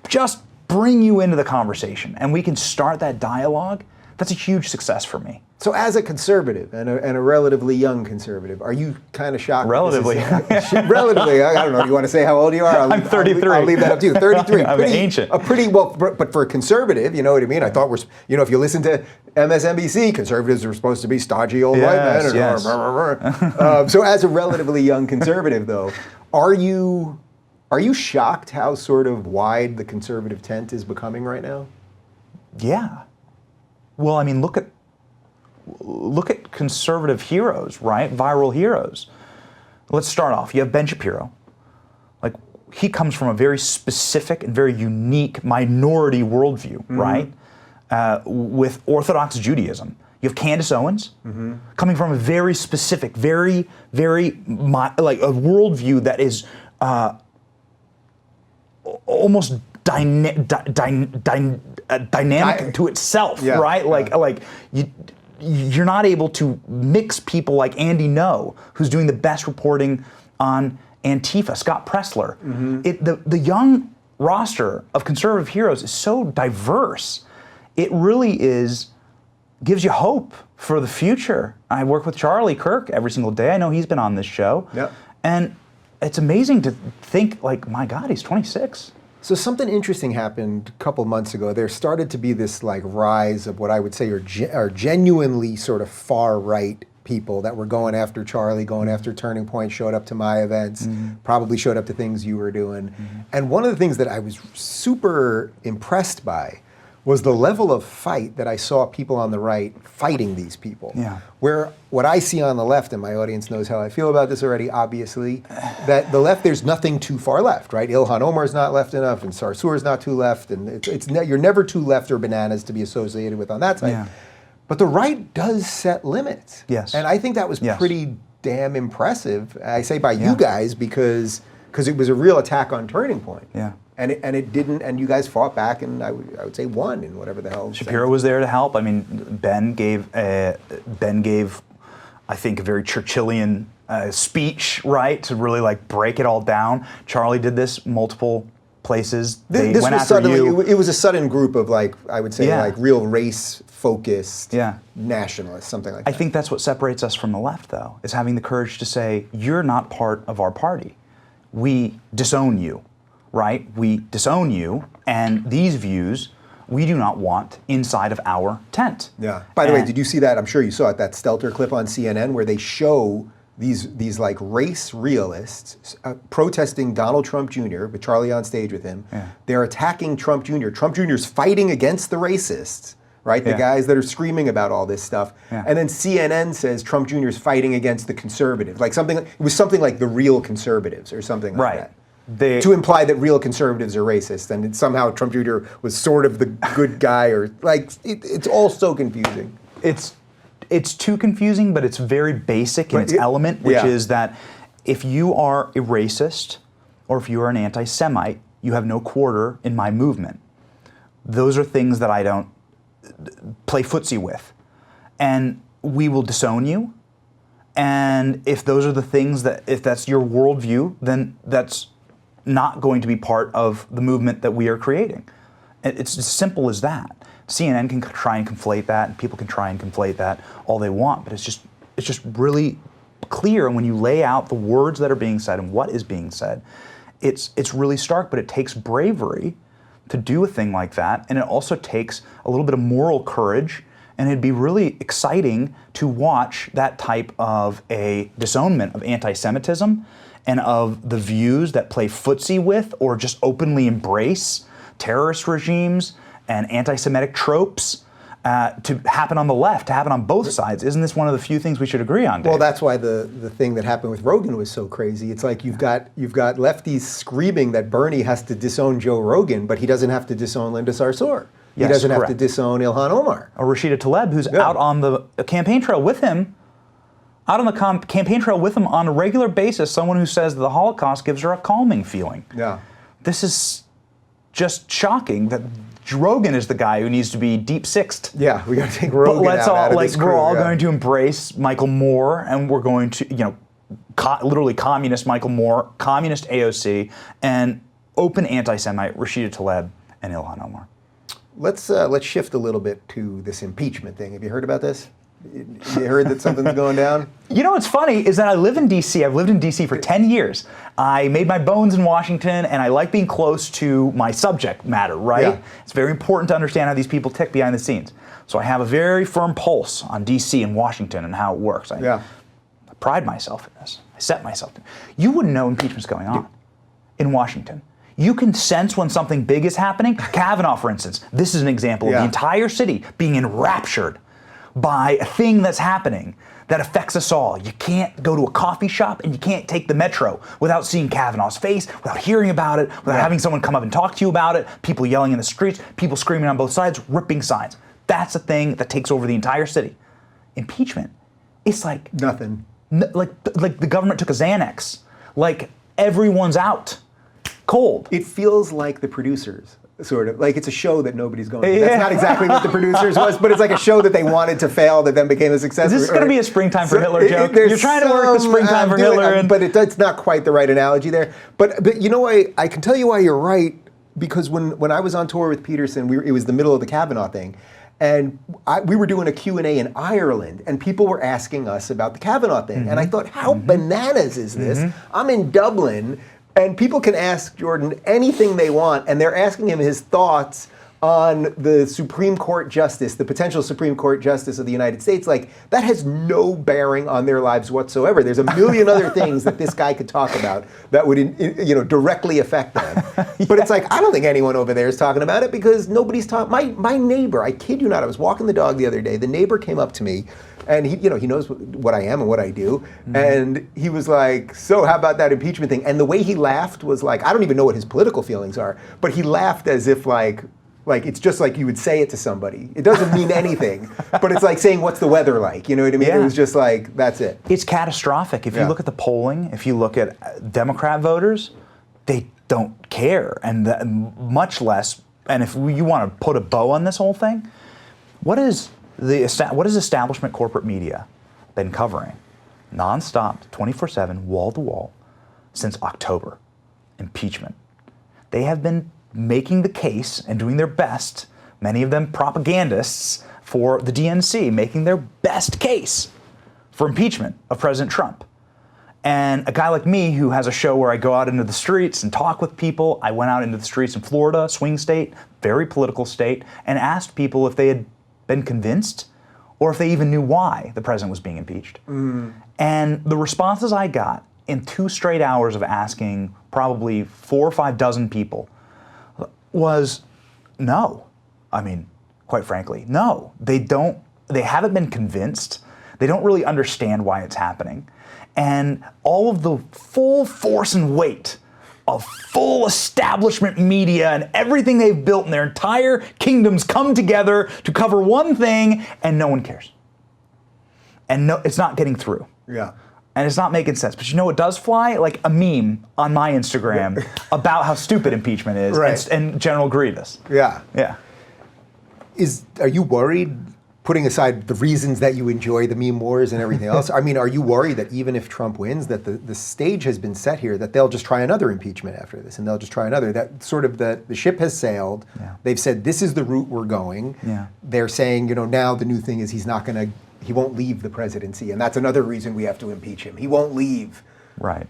just bring you into the conversation and we can start that dialogue, that's a huge success for me. So as a conservative and a relatively young conservative, are you kind of shocked? Relatively. Relatively, I don't know. You want to say how old you are? I'm 33. I'll leave that up to you. 33. I'm ancient. But for a conservative, you know what I mean? I thought if you listen to MSNBC, conservatives are supposed to be stodgy old white men. Yes. So as a relatively young conservative, though, are you shocked how sort of wide the conservative tent is becoming right now? Yeah. Well, I mean, look at conservative heroes, right? Viral heroes. Let's start off. You have Ben Shapiro. Like, he comes from a very specific and very unique minority worldview, right? With Orthodox Judaism. You have Candace Owens, coming from a very specific, very, very, like a worldview that is almost dynamic to itself, right? Like you're not able to mix people like Andy Ngo, who's doing the best reporting on Antifa, Scott Pressler. The young roster of conservative heroes is so diverse. It really is gives you hope for the future. I work with Charlie Kirk every single day. I know he's been on this show. Yep. And it's amazing to think, like, my God, he's 26. So something interesting happened a couple months ago. There started to be this like rise of what I would say are genuinely sort of far right people that were going after Charlie, going after Turning Point, showed up to my events, probably showed up to things you were doing. And one of the things that I was super impressed by was the level of fight that I saw people on the right fighting these people. Yeah. Where what I see on the left, and my audience knows how I feel about this already, obviously, that the left, there's nothing too far left, right? Ilhan Omar's not left enough, and Sarsour's not too left, and you're never too left or bananas to be associated with on that side. Yeah. But the right does set limits. Yes. And I think that was Yes. pretty damn impressive. I say by you guys because it was a real attack on Turning Point. Yeah. And it didn't, and you guys fought back, and I would say won in whatever the hell. Shapiro was there to help. I mean, Ben gave, I think, a very Churchillian speech, right, to really like break it all down. Charlie did this multiple places. They This went was after suddenly, you. it was a sudden group of like, I would say Yeah. like real race-focused Yeah. nationalists, something like that. I think that's what separates us from the left, though, is having the courage to say, you're not part of our party. We disown you, right? We disown you, and these views we do not want inside of our tent. Yeah. By the way, did you see that? I'm sure you saw it, that Stelter clip on CNN where they show these like race realists protesting Donald Trump Jr. with Charlie on stage with him. Yeah. They're attacking Trump Jr. Trump Jr.'s fighting against the racists, right? The Yeah. guys that are screaming about all this stuff. Yeah. And then CNN says Trump Jr. is fighting against the conservatives. Like it was something like the real conservatives or something like Right. that. To imply that real conservatives are racist, and somehow Trump Jr. was sort of the good guy, or like it's all so confusing. It's too confusing, but it's very basic in its element, which is that if you are a racist or if you are an anti-Semite, you have no quarter in my movement. Those are things that I don't play footsie with, and we will disown you. And if those are the things if that's your worldview, then that's not going to be part of the movement that we are creating. It's as simple as that. CNN can try and conflate that, and people can try and conflate that all they want, but it's just really clear. And when you lay out the words that are being said and what is being said, it's really stark. But it takes bravery to do a thing like that, and it also takes a little bit of moral courage. And it'd be really exciting to watch that type of a disownment of anti-Semitism and of the views that play footsie with or just openly embrace terrorist regimes and anti-Semitic tropes to happen on the left, to happen on both sides. Isn't this one of the few things we should agree on, Dave? Well, that's why the thing that happened with Rogan was so crazy. It's like you've got lefties screaming that Bernie has to disown Joe Rogan, but he doesn't have to disown Linda Sarsour. He Yes, doesn't have to correct. disown Ilhan Omar. Or Rashida Tlaib, who's out on the campaign trail with him, out on the campaign trail with him on a regular basis, someone who says the Holocaust gives her a calming feeling. Yeah. This is just shocking that Rogan is the guy who needs to be deep sixed. Yeah, we got to take Rogan But out of this crew, we're all yeah. going to embrace Michael Moore, and we're going to, literally communist Michael Moore, communist AOC, and open anti-Semite Rashida Tlaib and Ilhan Omar. Let's shift a little bit to this impeachment thing. Have you heard about this? You heard that something's going down? You know what's funny is that I live in D.C. I've lived in D.C. for 10 years. I made my bones in Washington, and I like being close to my subject matter, right? Yeah. It's very important to understand how these people tick behind the scenes. So I have a very firm pulse on D.C. and Washington and how it works. I pride myself in this. I set myself in. You wouldn't know impeachment's going on in Washington. You can sense when something big is happening. Kavanaugh, for instance, this is an example of the entire city being enraptured by a thing that's happening that affects us all. You can't go to a coffee shop and you can't take the metro without seeing Kavanaugh's face, without hearing about it, without having someone come up and talk to you about it, people yelling in the streets, people screaming on both sides, ripping signs. That's a thing that takes over the entire city. Impeachment, it's like nothing. Like the government took a Xanax. Like everyone's out. Cold. It feels like The Producers, sort of. Like it's a show that nobody's going to. That's not exactly what The Producers was, but it's like a show that they wanted to fail that then became a success. Is this going to be a Springtime for Hitler joke? You're trying to work the Springtime for Hitler. But it's not quite the right analogy there. But you know what? I can tell you why you're right, because when I was on tour with Peterson, it was the middle of the Kavanaugh thing, And we were doing a Q&A in Ireland, and people were asking us about the Kavanaugh thing. And I thought, how bananas is this? I'm in Dublin, and people can ask Jordan anything they want, and they're asking him his thoughts on the Supreme Court justice, the potential Supreme Court justice of the United States. Like, that has no bearing on their lives whatsoever. There's a million other things that this guy could talk about that would, directly affect them. But it's like, I don't think anyone over there is talking about it because nobody's talking. My neighbor, I kid you not, I was walking the dog the other day. The neighbor came up to me, and he knows what I am and what I do. And he was like, so how about that impeachment thing? And the way he laughed was like, I don't even know what his political feelings are, but he laughed as if like it's just like you would say it to somebody. It doesn't mean anything, but it's like saying, what's the weather like? You know what I mean? Yeah. It was just like, that's it. It's catastrophic. If you look at the polling, if you look at Democrat voters, they don't care, and much less. And if you want to put a bow on this whole thing, what is establishment corporate media been covering nonstop, 24/7, wall to wall, since October? Impeachment. They have been making the case and doing their best, many of them propagandists for the DNC, making their best case for impeachment of President Trump. And a guy like me who has a show where I go out into the streets and talk with people, I went out into the streets in Florida, swing state, very political state, and asked people if they had been convinced or if they even knew why the president was being impeached. And the responses I got in 2 straight hours of asking probably 4 or 5 dozen people was no. I mean, quite frankly, no. They haven't been convinced. They don't really understand why it's happening. And all of the full force and weight of full establishment media and everything they've built in their entire kingdoms come together to cover one thing, and no one cares. And no, it's not getting through. Yeah. And it's not making sense. But you know what does fly? Like a meme on my Instagram about how stupid impeachment is, right, and General Grievous. Yeah. Yeah. Are you worried, putting aside the reasons that you enjoy the meme wars and everything else, I mean, are you worried that even if Trump wins, that the stage has been set here, that they'll just try another impeachment after this, and they'll just try another, that sort of the ship has sailed, they've said this is the route we're going, they're saying, now the new thing is he won't leave the presidency, and that's another reason we have to impeach him. He won't leave. Right.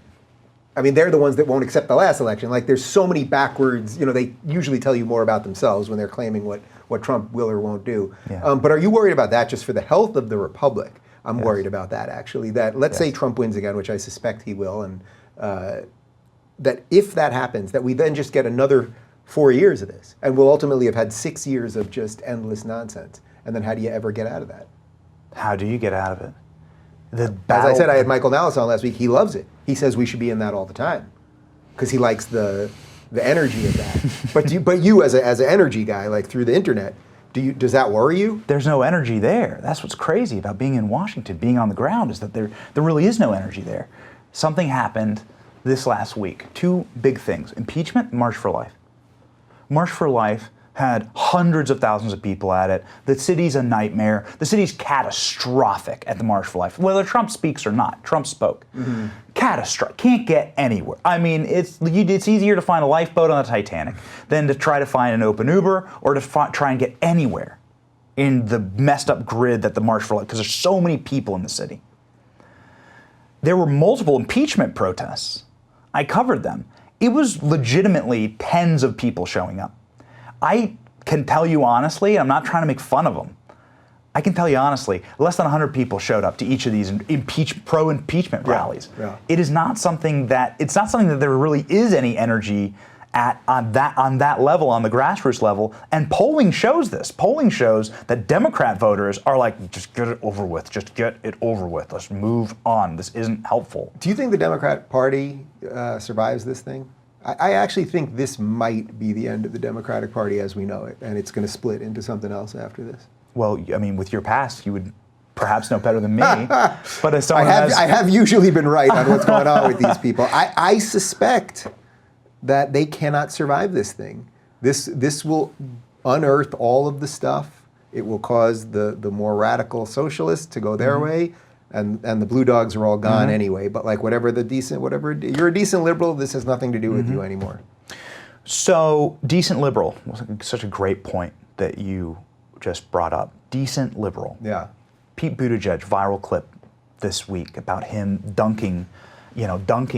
I mean, they're the ones that won't accept the last election. Like, there's so many backwards, they usually tell you more about themselves when they're claiming what Trump will or won't do. Yeah. But are you worried about that just for the health of the republic? I'm worried about that, actually. That let's say Trump wins again, which I suspect he will, and that if that happens, that we then just get another 4 years of this, and we'll ultimately have had 6 years of just endless nonsense. And then how do you ever get out of that? How do you get out of it? As I said, I had Michael Malice on last week. He loves it. He says we should be in that all the time because he likes the energy of that. but you as an energy guy, like through the internet, does that worry you? There's no energy there. That's what's crazy about being in Washington, being on the ground, is that there really is no energy there. Something happened this last week. 2 big things: impeachment, March for Life. March for Life had hundreds of thousands of people at it. The city's a nightmare. The city's catastrophic at the March for Life. Whether Trump speaks or not, Trump spoke. Catastrophic. Can't get anywhere. I mean, it's easier to find a lifeboat on the Titanic than to try to find an open Uber or to try and get anywhere in the messed up grid that the March for Life, because there's so many people in the city. There were multiple impeachment protests. I covered them. It was legitimately tens of people showing up. I can tell you honestly, I'm not trying to make fun of them. I can tell you honestly, less than 100 people showed up to each of these pro-impeachment rallies. Yeah. It is not something that there really is any energy on that level, on the grassroots level. And polling shows this. Polling shows that Democrat voters are like, just get it over with. Just get it over with. Let's move on. This isn't helpful. Do you think the Democrat Party survives this thing? I actually think this might be the end of the Democratic Party as we know it, and it's going to split into something else after this. Well, I mean, with your past, you would perhaps know better than me. But as someone I have usually been right on what's going on with these people. I suspect that they cannot survive this thing. This will unearth all of the stuff. It will cause the more radical socialists to go their way. And the blue dogs are all gone anyway. But like you're a decent liberal, this has nothing to do with you anymore. So decent liberal was such a great point that you just brought up. Decent liberal. Yeah. Pete Buttigieg, viral clip this week about him dunking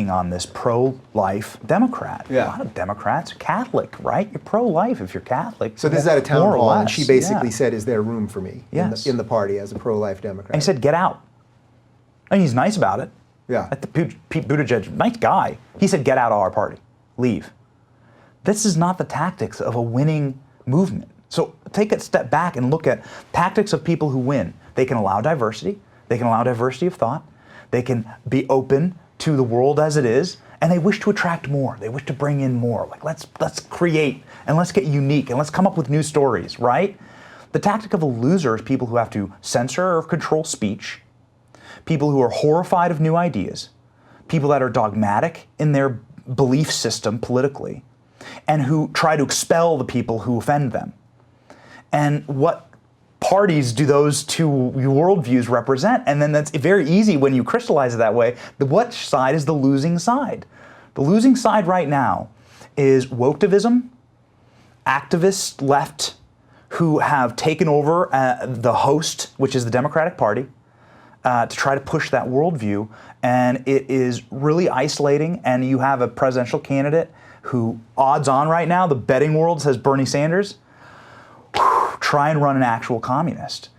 on this pro-life Democrat. Yeah. A lot of Democrats, Catholic, right? You're pro-life if you're Catholic. So this is at a town more or hall, and less, she basically yeah. said, "Is there room for me in the party as a pro-life Democrat?" And he said, "Get out." And he's nice about it. Yeah. Pete Buttigieg, nice guy. He said, "Get out of our party. Leave." This is not the tactics of a winning movement. So take a step back and look at tactics of people who win. They can allow diversity. They can allow diversity of thought. They can be open to the world as it is, and they wish to attract more. They wish to bring in more. Like let's create and let's get unique and let's come up with new stories, right? The tactic of a loser is people who have to censor or control speech, people who are horrified of new ideas, people that are dogmatic in their belief system politically, and who try to expel the people who offend them. And what parties do those two worldviews represent? And then that's very easy when you crystallize it that way. What side is the losing side? The losing side right now is woketivism, activist left who have taken over the host, which is the Democratic Party, to try to push that worldview. And it is really isolating. And you have a presidential candidate who, odds on right now, the betting world says Bernie Sanders. Try and run an actual communist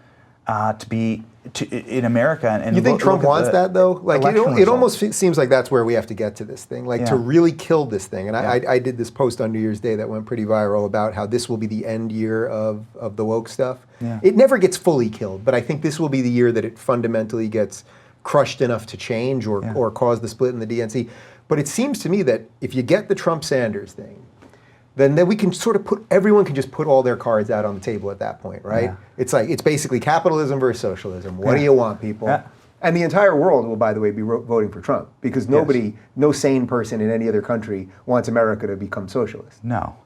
in America. And you think Trump wants that though? Like it almost seems like that's where we have to get to this thing, like to really kill this thing. And I did this post on New Year's Day that went pretty viral about how this will be the end year of the woke stuff. Yeah. It never gets fully killed, but I think this will be the year that it fundamentally gets crushed enough to change or cause the split in the DNC. But it seems to me that if you get the Trump-Sanders thing, then we can sort of everyone can just put all their cards out on the table at that point, right? Yeah. It's basically capitalism versus socialism. What do you want, people? Yeah. And the entire world will, by the way, be voting for Trump because no sane person in any other country wants America to become socialist. No.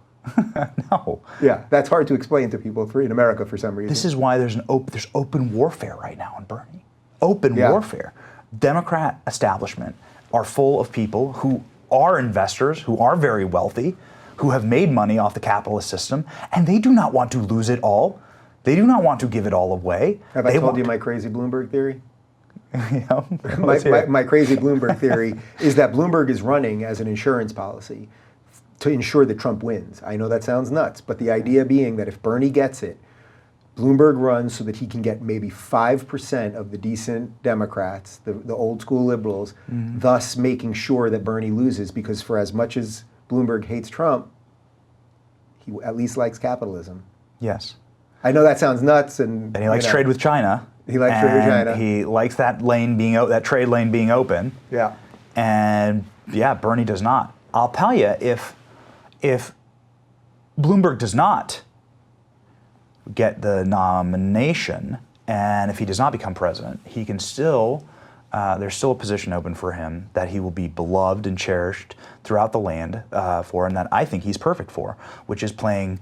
No. Yeah, that's hard to explain to people in America for some reason. This is why there's open warfare right now in Bernie. Open warfare. Democrat establishment are full of people who are investors, who are very wealthy, who have made money off the capitalist system, and they do not want to lose it all. They do not want to give it all away. Have I told you my crazy Bloomberg theory? Yeah, my crazy Bloomberg theory is that Bloomberg is running as an insurance policy to ensure that Trump wins. I know that sounds nuts, but the idea being that if Bernie gets it, Bloomberg runs so that he can get maybe 5% of the decent Democrats, the old school liberals, thus making sure that Bernie loses, because for as much as Bloomberg hates Trump, he at least likes capitalism. Yes. I know that sounds nuts, and he likes trade with China. He likes trade with China. He likes that trade lane being open. Yeah. And Bernie does not. I'll tell you, if Bloomberg does not get the nomination, and if he does not become president, he can still. There's still a position open for him that he will be beloved and cherished throughout the land for, and that I think he's perfect for, which is playing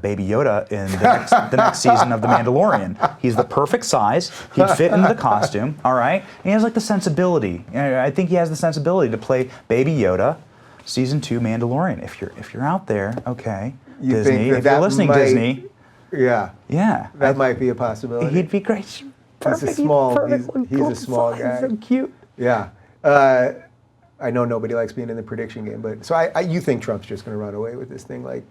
Baby Yoda in the next season of The Mandalorian. He's the perfect size. He'd fit into the costume, all right? And he has like the sensibility. I think he has the sensibility to play Baby Yoda, season 2 Mandalorian. If you're out there, okay, Disney. If you're listening, Disney. Yeah. Yeah. That might be a possibility. He'd be great. He's a small guy. So cute. Yeah. I know nobody likes being in the prediction game, but so you think Trump's just going to run away with this thing like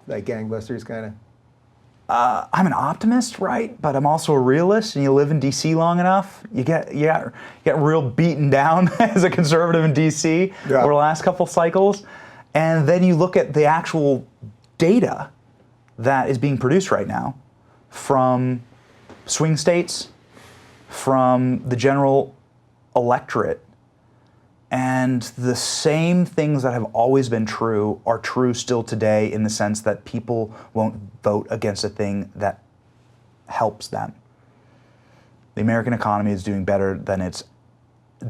gangbusters kind of? I'm an optimist, right? But I'm also a realist, and you live in D.C. long enough, you get real beaten down as a conservative in D.C. over the last couple cycles, and then you look at the actual data that is being produced right now from swing states, from the general electorate, and the same things that have always been true are true still today, in the sense that people won't vote against a thing that helps them. The American economy is doing better than it's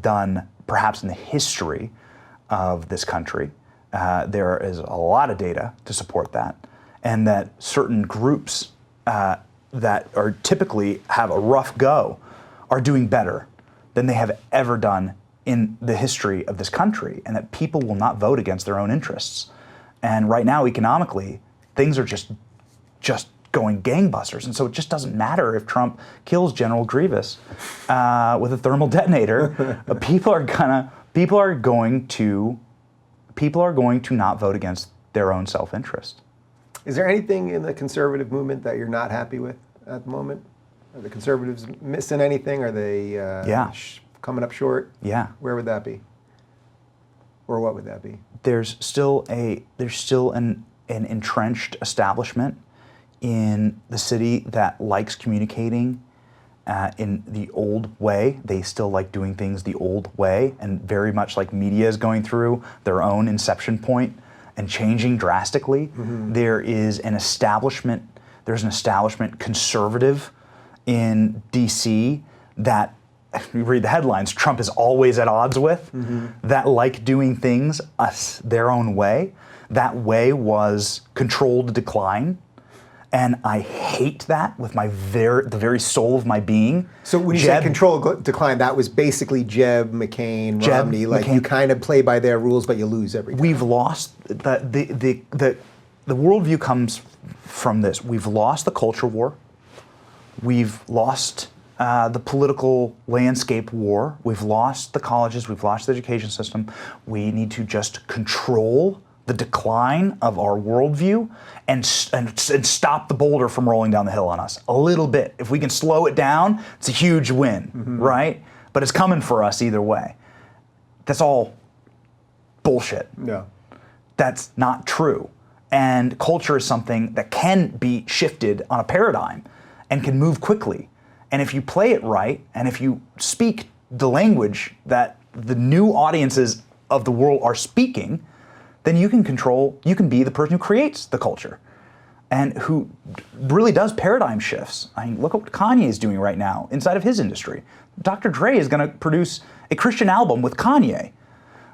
done perhaps in the history of this country. There is a lot of data to support that, and that certain groups that are typically have a rough go are doing better than they have ever done in the history of this country, and that people will not vote against their own interests. And right now, economically, things are just going gangbusters. And so it just doesn't matter if Trump kills General Grievous with a thermal detonator. People are going to not vote against their own self-interest. Is there anything in the conservative movement that you're not happy with at the moment? Are the conservatives missing anything? Are they coming up short? Yeah. Where would that be? Or what would that be? There's still an entrenched establishment in the city that likes communicating in the old way. They still like doing things the old way, and very much like media is going through their own inception point and changing drastically. Mm-hmm. There's an establishment conservative in DC that, you read the headlines, Trump is always at odds with, that like doing things their own way. That way was controlled decline. And I hate that with the very soul of my being. So when you say controlled decline, that was basically Jeb, McCain, Romney. Like you kind of play by their rules, but you lose every time. We've lost the worldview comes from this. We've lost the culture war. We've lost the political landscape war. We've lost the colleges. We've lost the education system. We need to just control the decline of our worldview and stop the boulder from rolling down the hill on us a little bit. If we can slow it down, it's a huge win, right? But it's coming for us either way. That's all bullshit. No. That's not true. And culture is something that can be shifted on a paradigm and can move quickly. And if you play it right, and if you speak the language that the new audiences of the world are speaking, then you can be the person who creates the culture and who really does paradigm shifts. I mean, look at what Kanye is doing right now inside of his industry. Dr. Dre is going to produce a Christian album with Kanye.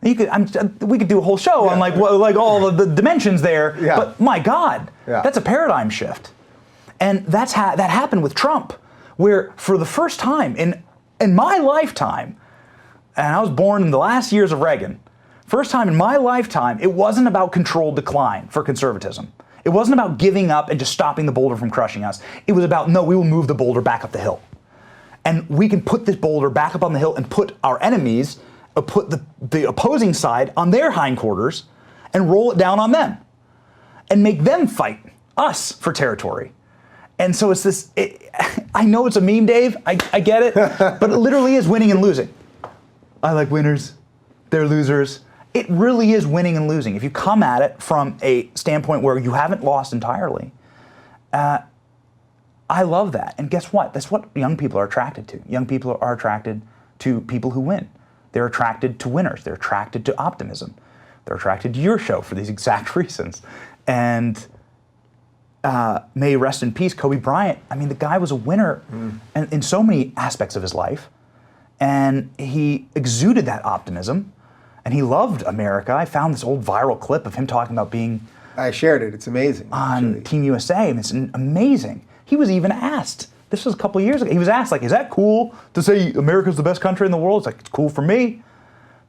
We could do a whole show on like all the dimensions there, but my God, that's a paradigm shift. And that happened with Trump, where for the first time in my lifetime, and I was born in the last years of Reagan, first time in my lifetime, it wasn't about controlled decline for conservatism. It wasn't about giving up and just stopping the boulder from crushing us. It was about, no, we will move the boulder back up the hill. And we can put this boulder back up on the hill and put our enemies, put the opposing side on their hindquarters and roll it down on them and make them fight us for territory. And so it's this, I know it's a meme, Dave, I get it, but it literally is winning and losing. I like winners, they're losers. It really is winning and losing. If you come at it from a standpoint where you haven't lost entirely, I love that. And guess what? That's what young people are attracted to. Young people are attracted to people who win. They're attracted to winners. They're attracted to optimism. They're attracted to your show for these exact reasons. And may rest in peace, Kobe Bryant. I mean, the guy was a winner in so many aspects of his life. And he exuded that optimism. And he loved America. I found this old viral clip of him talking about being... I shared it. It's amazing. On Team USA. And it's amazing. He was even asked, this was a couple of years ago, he was asked, like, is that cool to say America's the best country in the world? It's like, it's cool for me.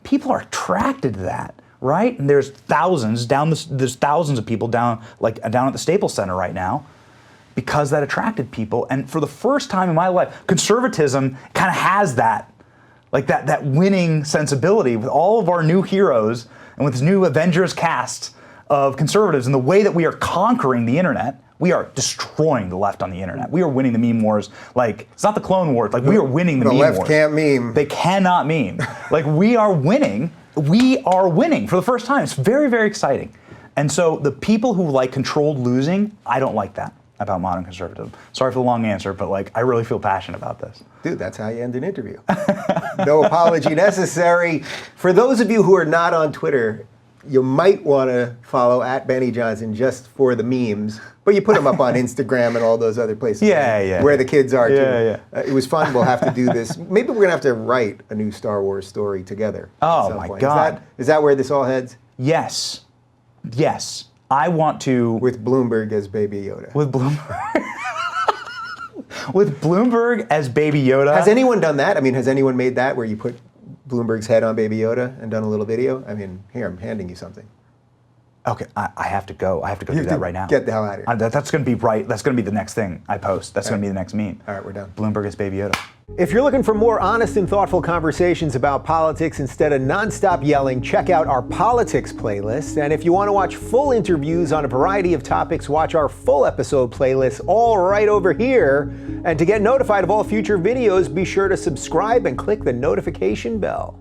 People are attracted to that, right? And there's thousands of people down at the Staples Center right now because that attracted people. And for the first time in my life, conservatism kind of has that. Like that winning sensibility with all of our new heroes and with this new Avengers cast of conservatives and the way that we are conquering the internet. We are destroying the left on the internet. We are winning the meme wars. Like, it's not the Clone Wars. Like, we are winning the meme wars. The left can't meme. They cannot meme. Like, we are winning. We are winning for the first time. It's very, very exciting. And so the people who like controlled losing, I don't like that about modern conservatism. Sorry for the long answer, but like I really feel passionate about this. Dude, that's how you end an interview. No apology necessary. For those of you who are not on Twitter, you might want to follow @BennyJohnson just for the memes, but you put them up on Instagram and all those other places where the kids are too. It was fun. We'll have to do this. Maybe we're going to have to write a new Star Wars story together. Oh my God. Is that where this all heads? Yes. Yes. I want to... With Bloomberg as Baby Yoda. With Bloomberg. With Bloomberg as Baby Yoda. Has anyone done that? I mean, has anyone made that where you put Bloomberg's head on Baby Yoda and done a little video? I mean, here, I'm handing you something. Okay, I have to go. I have to go You do have that to right now. get the hell out of here. That's going to be right. That's going to be the next thing I post. That's going to be the next meme. All right, we're done. Bloomberg is Baby Yoda. If you're looking for more honest and thoughtful conversations about politics instead of nonstop yelling, check out our politics playlist. And if you want to watch full interviews on a variety of topics, watch our full episode playlist all right over here. And to get notified of all future videos, be sure to subscribe and click the notification bell.